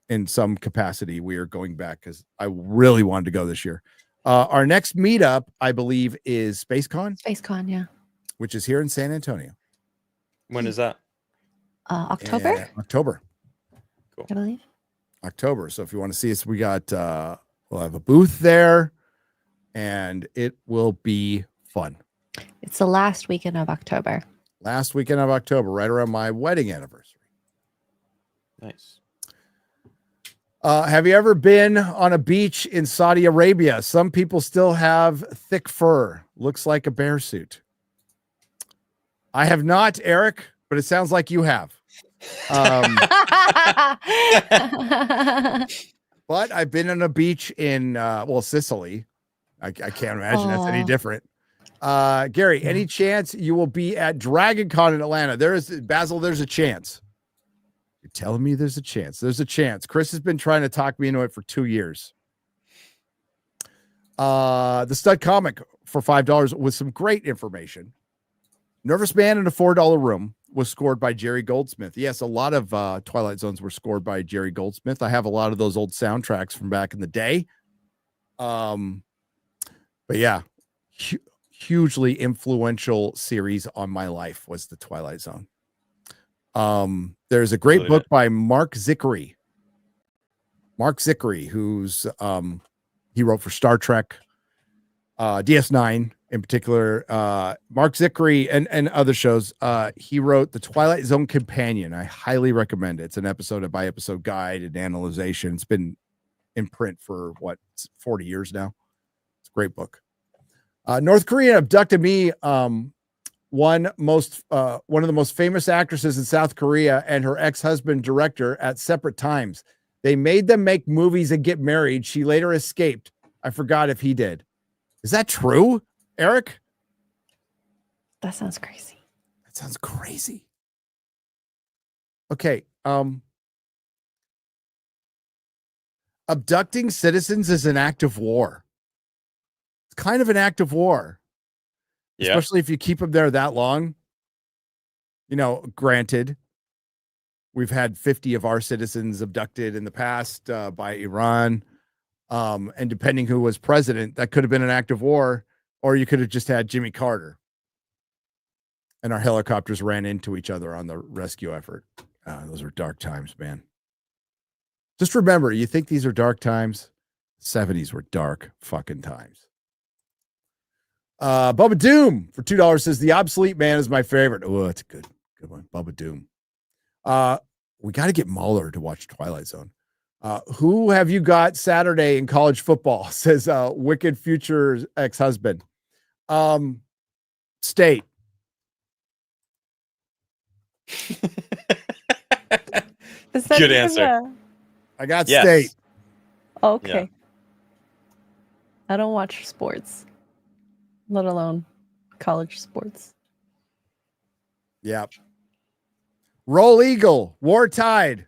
S3: in some capacity. We are going back because I really wanted to go this year. Our next meetup, I believe, is SpaceCon.
S5: SpaceCon, yeah.
S3: Which is here in San Antonio.
S4: When is that?
S5: October.
S3: October.
S4: Cool.
S5: I believe.
S3: October. So if you want to see us, we got we'll have a booth there, and it will be fun.
S5: It's the last weekend of October.
S3: Last weekend of October, right around my wedding anniversary.
S4: Nice.
S3: Have you ever been on a beach in Saudi Arabia? Some people still have thick fur. Looks like a bear suit. I have not, Eric, but it sounds like you have. But I've been on a beach in Sicily. I can't imagine that's any different. Gary, any chance you will be at Dragon Con in Atlanta? There's a chance. You're telling me there's a chance. There's a chance. Chris has been trying to talk me into it for 2 years. The Stud Comic for $5 with some great information. Nervous Man in a $4 Room was scored by Jerry Goldsmith. Yes, a lot of Twilight Zones were scored by Jerry Goldsmith. I have a lot of those old soundtracks from back in the day. But yeah, hugely influential series on my life was the Twilight Zone. There's a great book by Mark Zickery. Mark Zickery, who's he wrote for Star Trek, DS9 in particular, Mark Zickery and other shows. He wrote the Twilight Zone Companion. I highly recommend it. It's an episode by episode guide and analyzation. It's been in print for 40 years now. It's a great book. North Korea abducted me. One of the most famous actresses in South Korea and her ex-husband director at separate times. They made them make movies and get married. She later escaped. I forgot if he did. Is that true, Eric?
S5: That sounds crazy.
S3: That sounds crazy. Okay. Abducting citizens is an act of war. It's kind of an act of war. Yeah. Especially if you keep them there that long. You know, granted, we've had 50 of our citizens abducted in the past by Iran. And depending who was president, that could have been an act of war, or you could have just had Jimmy Carter. And our helicopters ran into each other on the rescue effort. Those are dark times, man. Just remember, you think these are dark times? 70s were dark fucking times. Bubba Doom for $2 says the obsolete man is my favorite. Oh, that's a good one. Bubba Doom. We got to get Mahler to watch Twilight Zone. Who have you got Saturday in college football? Says Wicked Future ex-husband. State.
S4: Good answer.
S3: I got State.
S5: Okay.
S4: Yeah.
S5: I don't watch sports, let alone college sports.
S3: Yep. Roll Eagle. War Tide.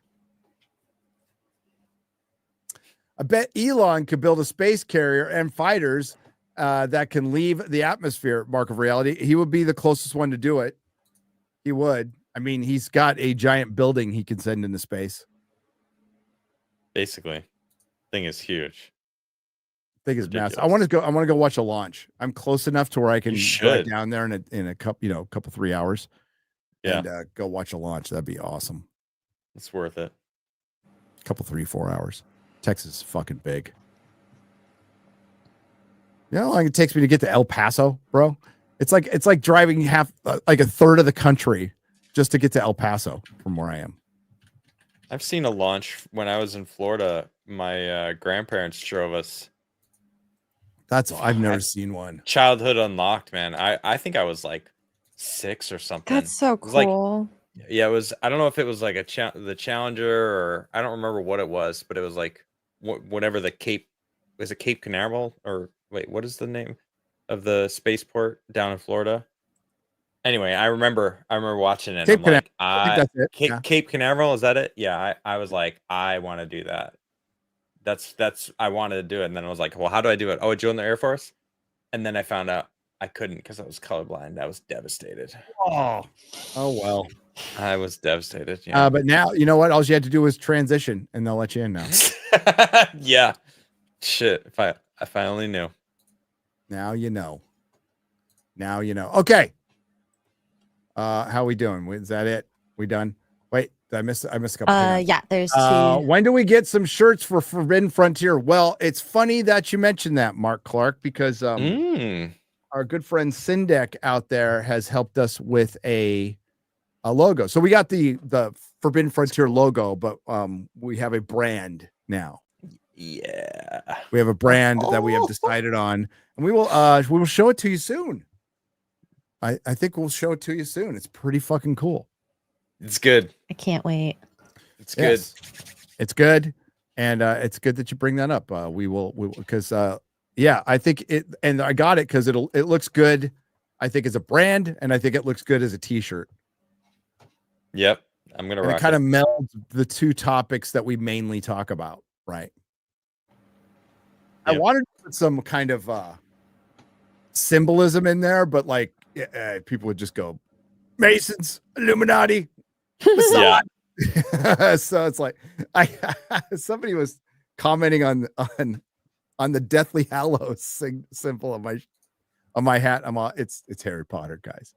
S3: I bet Elon could build a space carrier and fighters that can leave the atmosphere, Mark of Reality. He would be the closest one to do it. He would. I mean, he's got a giant building he can send into space.
S4: Basically. Thing is huge.
S3: Thing is massive. I want to go watch a launch. I'm close enough to where I can go down there in a couple 3 hours.
S4: Yeah.
S3: and go watch a launch. That'd be awesome.
S4: It's worth it.
S3: A couple 3-4 hours. Texas is fucking big. You know how long it takes me to get to El Paso, bro? It's like driving like a third of the country just to get to El Paso from where I am.
S4: I've seen a launch when I was in Florida. My grandparents drove us.
S3: I've never seen one.
S4: Childhood unlocked, man. I think I was like 6 or something.
S5: That's so
S4: It was like,
S5: cool.
S4: yeah, it was. I don't know if it was like the Challenger, or I don't remember what it was, but it was like whatever the Cape, is it Cape Canaveral, or wait, what is the name of the spaceport down in Florida? Anyway, I remember watching it.
S3: Cape
S4: I'm like,
S3: I think that's it. Yeah.
S4: Cape Canaveral, is that it? Yeah, I was like, I want to do that. That's I wanted to do it, and then I was like, well, how do I do it? Oh, I joined the Air Force, and then I found out I couldn't because I was colorblind. I was devastated.
S3: Oh well.
S4: I was devastated. Yeah.
S3: But now you know what? All you had to do was transition, and they'll let you in now.
S4: Yeah. Shit. If I only knew.
S3: Now you know. Now you know. Okay. How we doing? Is that it? We done? Wait, did I miss a couple.
S5: Yeah, there's two.
S3: When do we get some shirts for Forbidden Frontier? Well, it's funny that you mentioned that, Mark Clark, because our good friend Sindek out there has helped us with a logo. So we got the Forbidden Frontier logo, but we have a brand now.
S4: Yeah.
S3: We have a brand that we have decided on, and we will show it to you soon. I think we'll show it to you soon. It's pretty fucking cool.
S4: It's good.
S5: I can't wait.
S4: It's good.
S3: Yes. It's good. And it's good that you bring that up. We will because yeah, I think it, and I got it because it looks good. I think as a brand, and I think it looks good as a t-shirt.
S4: Yep. I'm gonna rock
S3: it kind of melds the two topics that we mainly talk about, right?
S4: Yep.
S3: I wanted to put some kind of symbolism in there, but like people would just go Masons, Illuminati.
S4: Yeah.
S3: So it's like somebody was commenting on the Deathly Hallows symbol on my hat. It's Harry Potter, guys.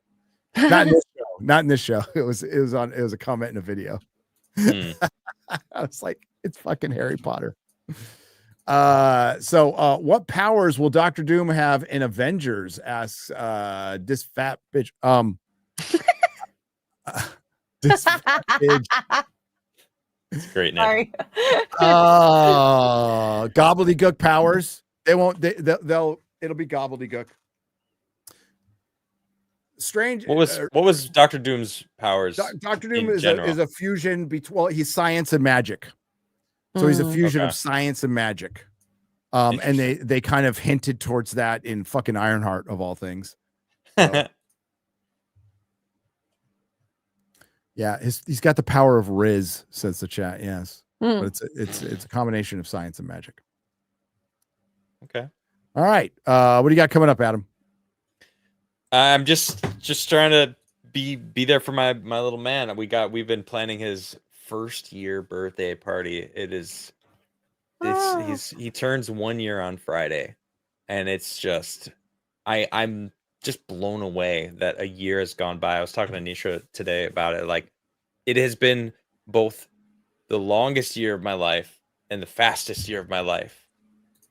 S3: Not in this show. Not in this show. It was a comment in a video. I was like, it's fucking Harry Potter. So what powers will Dr. Doom have in Avengers? Asks this fat bitch. This fat bitch.
S4: It's great name.
S5: Sorry.
S3: Gobbledygook powers. They'll it'll be gobbledygook. Strange.
S4: What was Dr. Doom's powers?
S3: Dr. Doom is a fusion between. Well, he's science and magic. So he's a fusion of science and magic. And they kind of hinted towards that in fucking Ironheart of all things. So, yeah, he's got the power of Riz, says the chat. Yes. But it's a combination of science and magic.
S4: Okay.
S3: All right. What do you got coming up, Adam?
S4: I'm just trying to be there for my little man. We've been planning his first year birthday party. He turns 1 year on Friday, and it's just I'm just blown away that a year has gone by. I was talking to Nisha today about it. Like, it has been both the longest year of my life and the fastest year of my life,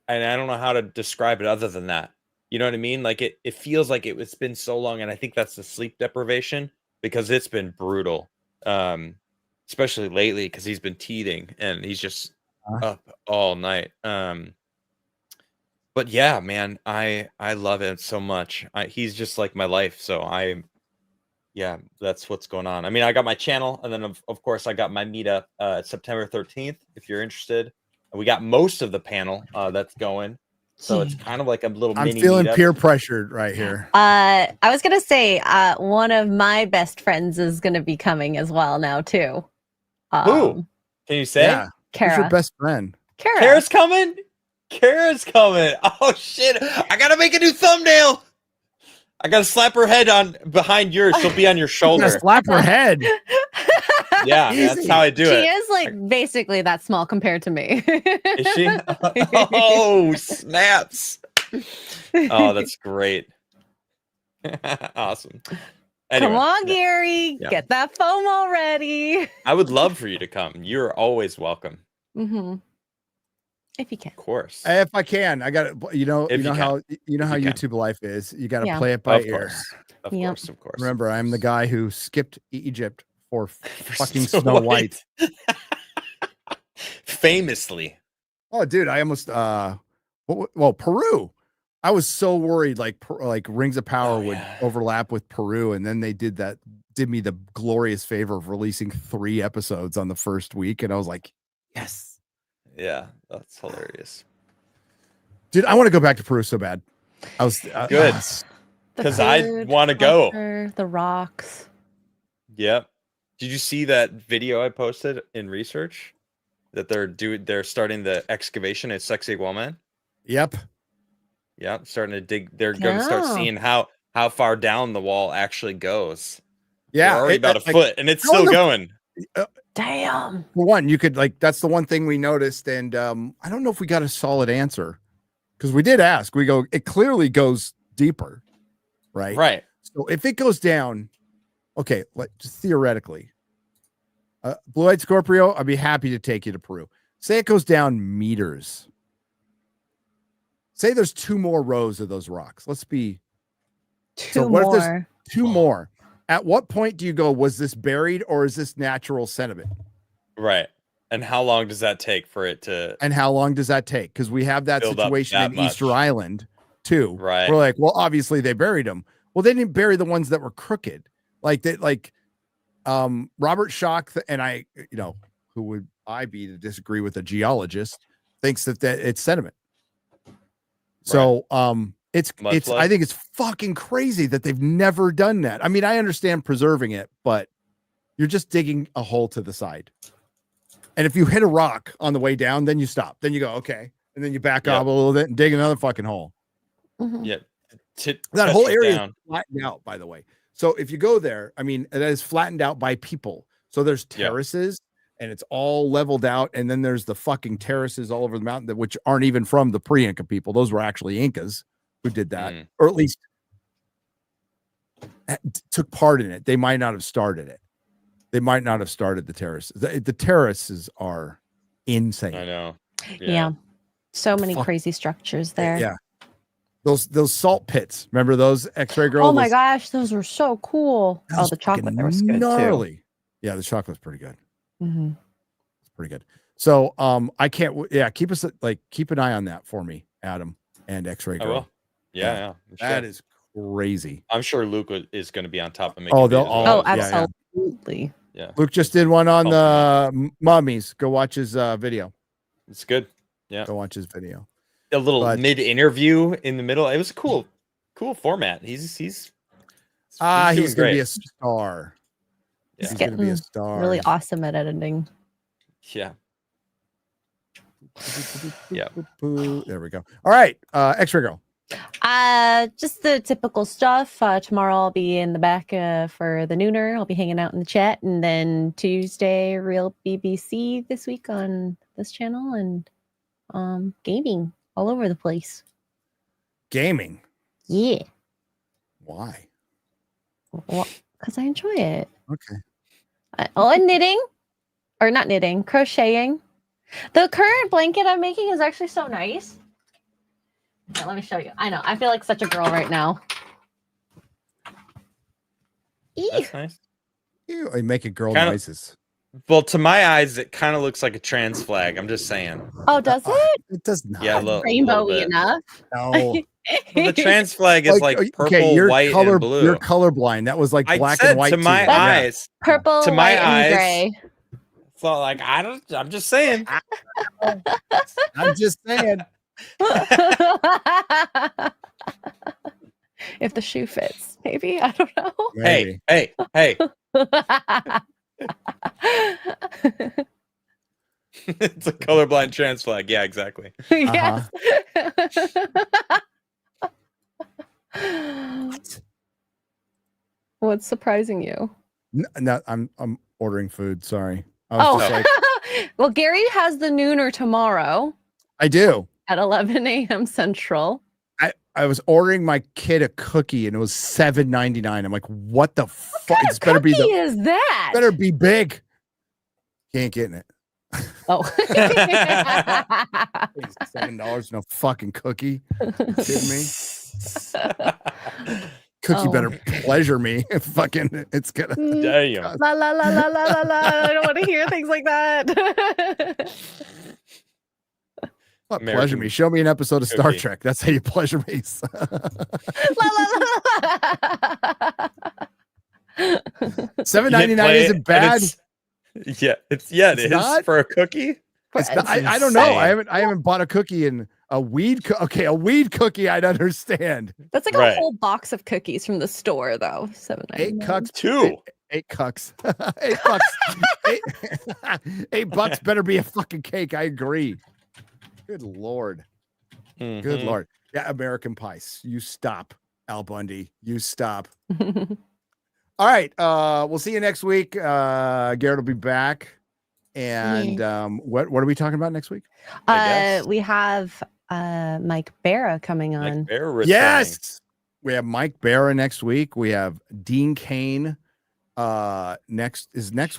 S4: and I don't know how to describe it other than that. You know what I mean? Like, it feels like it's been so long, and I think that's the sleep deprivation, because it's been brutal. Especially lately, because he's been teething and he's just up all night. But yeah, man, I love him so much. He's just like my life. So that's what's going on. I mean, I got my channel, and then of course I got my meetup September 13th. If you're interested, and we got most of the panel that's going. So it's kind of like a little
S3: I'm
S4: mini
S3: feeling
S4: meetup.
S3: peer pressured right here.
S5: I was gonna say one of my best friends is gonna be coming as well now too.
S4: Who? Can you say?
S3: Yeah.
S5: Kara.
S3: Who's your best friend?
S5: Kara's
S4: coming. Kara's coming. Oh shit! I gotta make a new thumbnail. I gotta slap her head on behind yours. She'll be on your shoulder.
S3: Slap her head.
S4: Yeah,
S3: Easy.
S4: that's how I do it.
S5: She is like basically that small compared to me.
S4: Is she? Oh, snaps. Oh, that's great. Awesome.
S5: Come on,
S4: yeah.
S5: Gary.
S4: Yeah.
S5: Get that FOMO ready.
S4: I would love for you to come. You're always welcome.
S5: Mm-hmm. If you can.
S4: Of course.
S3: If I can, I got to, you know
S4: If you can.
S3: how
S4: If you can.
S3: YouTube life is. You got to
S5: Yeah.
S3: play it by
S4: Of
S3: ear.
S4: course. Of
S5: Yep.
S4: course. Of course.
S3: Remember, I'm the guy who skipped Egypt for fucking
S4: Snow
S3: Snow White.
S4: Famously.
S3: Oh, dude, I almost well, Peru. I was so worried like Rings of Power would overlap with Peru, and then they did me the glorious favor of releasing 3 episodes on the first week, and I was like, yes.
S4: Yeah, that's hilarious.
S3: Dude, I want to go back to Peru so bad. I was
S4: Good.
S5: The
S4: 'Cause I
S5: food,
S4: wanna go.
S5: culture, The rocks.
S4: Yep. Did you see that video I posted in research that they're starting the excavation at Sexy Woman?
S3: Yep.
S4: Yeah, starting to dig. They're going to start
S5: Yeah.
S4: seeing how far down the wall actually goes.
S3: Yeah,
S4: They're already about a
S3: like,
S4: foot, and it's
S3: how in
S4: still
S3: the-
S4: going.
S5: Damn.
S3: For one, you could that's the one thing we noticed, and I don't know if we got a solid answer because we did ask. We go, it clearly goes deeper, right?
S4: Right.
S3: So if it goes down, okay, just theoretically, Blue-Eyed Scorpio, I'd be happy to take you to Peru. Say it goes down meters. Say there's 2 more rows of those rocks. Let's be
S5: Two
S3: what if
S5: more.
S3: there's 2 more? At what point do you go, was this buried or is this natural sediment?
S4: Right. And how long does that take for it to?
S3: And how long does that take? Because we have that
S4: Build up
S3: situation
S4: that
S3: in Easter
S4: much.
S3: Island too.
S4: Right.
S3: We're like, well, obviously they buried them. Well, they didn't bury the ones that were crooked. Like that, Robert Schoch, and I, who would I be to disagree with a geologist, thinks that it's sediment. So I think it's fucking crazy that they've never done that. I mean, I understand preserving it, but you're just digging a hole to the side. And if you hit a rock on the way down, then you stop. Then you go, okay. And then you back up a little bit and dig another fucking hole.
S5: Mhm.
S4: Yeah.
S3: That whole area is flattened out, by the way. So if you go there, I mean, that is flattened out by people. So there's terraces and it's all leveled out. And then there's the fucking terraces all over the mountain, which aren't even from the pre-Inca people. Those were actually Incas who did that, or at least took part in it. They might not have started it. They might not have started the terraces. The terraces are insane.
S4: I know.
S5: Yeah. So many crazy structures there.
S3: Yeah. Those salt pits. Remember those X-Ray Girl?
S5: Oh my gosh, those were so cool. Oh, the chocolate there was good
S3: gnarly.
S5: too.
S3: Yeah, the chocolate's pretty good.
S5: Mm-hmm.
S3: It's pretty good. So I can't keep an eye on that for me, Adam and X-Ray Girl.
S4: I will. Yeah.
S3: That is crazy.
S4: I'm sure Luke is going to be on top of making.
S5: Absolutely.
S4: Yeah.
S3: Luke just did one on the mummies. Go watch his video.
S4: It's good. Yeah.
S3: Go watch his video.
S4: A little mid interview in the middle. It was a cool format. He's
S3: gonna
S4: great.
S3: be a star.
S5: He's
S3: He's gonna be a star.
S5: Really awesome at editing.
S4: Yeah. Yeah.
S3: There we go. All right. X-Ray Girl.
S5: Just the typical stuff. Tomorrow I'll be in the back for the nooner. I'll be hanging out in the chat, and then Tuesday real BBC this week on this channel, and gaming all over the place.
S3: Gaming.
S5: Yeah.
S3: Why?
S5: Well, because I enjoy it.
S3: Okay.
S5: And knitting, or not knitting, crocheting. The current blanket I'm making is actually so nice. Here, let me show you. I know. I feel like such a girl right now.
S4: That's nice.
S3: You make it girl noises.
S4: Well, to my eyes, it kind of looks like a trans flag. I'm just saying.
S5: Oh, does it?
S3: It does not.
S4: Yeah,
S5: Rainbowy enough.
S3: No.
S4: Well, the trans flag is like purple,
S3: you're
S4: white, and blue.
S3: You're colorblind. That was like black and white.
S4: To my eyes,
S5: purple,
S4: to my
S5: white,
S4: eyes,
S5: and gray.
S4: So like I'm just saying.
S3: I'm just saying.
S5: If the shoe fits, maybe. I don't know.
S3: Maybe.
S4: Hey. It's a colorblind trans flag. Yeah, exactly.
S5: Yes. What's surprising you?
S3: No, I'm ordering food. Sorry.
S5: Well, Gary has the nooner tomorrow.
S3: I do.
S5: At 11 a.m. Central.
S3: I was ordering my kid a cookie and it was $7.99. I'm like, what the fuck?
S5: What
S3: It's better be
S5: is that?
S3: better be big. He ain't getting it.
S5: Oh.
S3: $7 no fucking cookie. You kidding me? Cookie better pleasure me. Fucking it's gonna
S4: Damn.
S5: La la la la la la la. I don't want to hear things like that.
S3: What pleasure
S4: American
S3: me. Show me an episode of Star
S4: cookie.
S3: Trek. That's how you pleasure me.
S5: La la la la.
S3: $7.99 isn't bad.
S4: It
S3: It's
S4: is
S3: not?
S4: for a cookie.
S3: It's not- I don't know. I haven't bought a cookie in a weed. Okay, a weed cookie I'd understand.
S5: That's like
S4: Right.
S5: a whole box of cookies from the store, though.
S3: $8 cucks.
S4: Two.
S3: Eight cucks. $8. $8 better be a fucking cake. I agree. Good Lord. Good
S4: Mhm.
S3: Lord. Yeah, American Pie. You stop, Al Bundy. You stop. All right. We'll see you next week. Garrett will be back. And what are we talking about next week?
S5: We have Mike Barra coming on.
S4: Like Bear returning.
S3: Yes. We have Mike Barra next week. We have Dean Cain next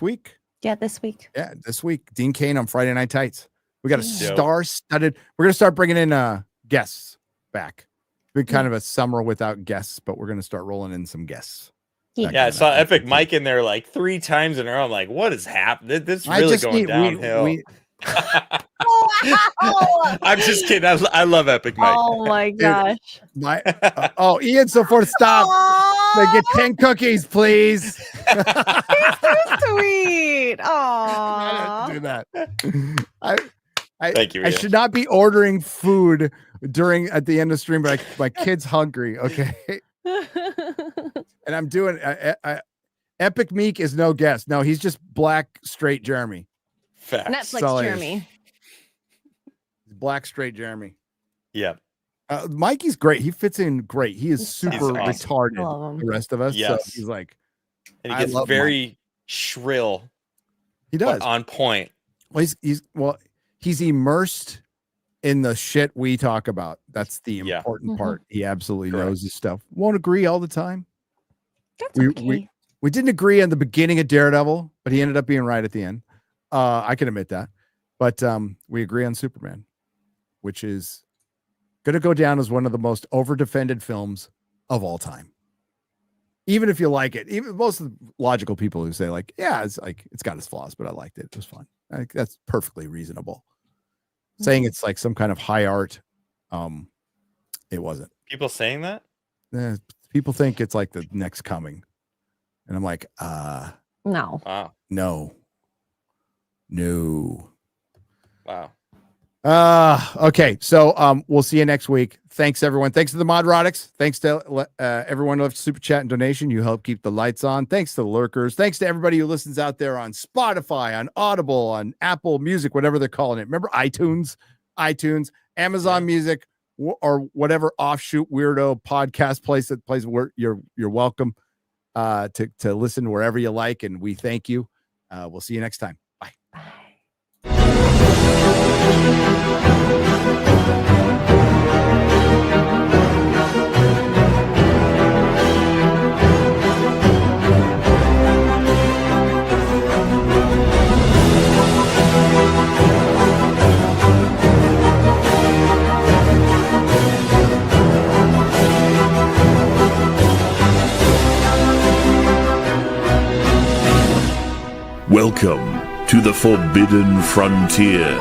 S3: week.
S5: Yeah, this week.
S3: Yeah, this week. Dean Cain on Friday Night Tights. We got a
S5: Yeah.
S3: star-studded. We're gonna start bringing in guests back. It's been kind of a summer without guests, but we're gonna start rolling in some guests.
S5: Yeah.
S4: Yeah, I saw Epic Mike in there like 3 times in a row. I'm like, what is happening? This is
S3: I
S4: really
S3: just
S4: going
S3: need-
S4: downhill.
S5: Oh,
S4: I'm just kidding. I love Epic Mike.
S5: oh my gosh.
S3: Ian so forth. Stop. They get 10 cookies, please.
S5: Sweet.
S3: I
S5: Aww.
S3: don't do that.
S4: Thank you,
S3: I
S4: Ian.
S3: should not be ordering food at the end of the stream, but my kid's hungry. Okay. And I'm doing Epic Meek is no guest. No, he's just black straight Jeremy.
S4: Facts.
S5: Netflix
S3: Sully.
S5: Jeremy.
S3: Black straight Jeremy.
S4: Yep.
S3: Mikey's great. He fits in great. He is
S5: He's
S3: super
S4: awesome.
S5: I
S3: retarded.
S5: love
S3: The
S5: him.
S3: rest of us.
S4: Yes.
S3: So he's like,
S4: And he
S3: I
S4: gets
S3: love
S4: very shrill,
S3: he
S4: but
S3: does.
S4: on point.
S3: Well, he's immersed in the shit we talk about. That's the
S4: Yeah.
S3: important
S5: Mhm.
S3: part. He absolutely
S4: Correct.
S3: knows his stuff. Won't agree all the time.
S5: That's
S3: We-
S5: okay.
S3: We didn't agree on the beginning of Daredevil, but he ended up being right at the end. I can admit that. But we agree on Superman, which is going to go down as one of the most over-defended films of all time. Even if you like it, even most of the logical people who say like, yeah, it's got its flaws, but I liked it. It was fun. That's perfectly reasonable. Saying it's like some kind of high art, it wasn't.
S4: People saying that?
S3: People think it's like the next coming. And I'm like,
S5: No.
S4: Wow.
S3: no.
S4: Wow.
S3: Okay. So we'll see you next week. Thanks, everyone. Thanks to the Nerdrotics. Thanks to everyone who left super chat and donation. You help keep the lights on. Thanks to the lurkers. Thanks to everybody who listens out there on Spotify, on Audible, on Apple Music, whatever they're calling it. Remember iTunes, Amazon Music, or whatever offshoot weirdo podcast place that plays where you're welcome to listen wherever you like. And we thank you. We'll see you next time. Bye.
S2: Welcome to the Forbidden Frontier.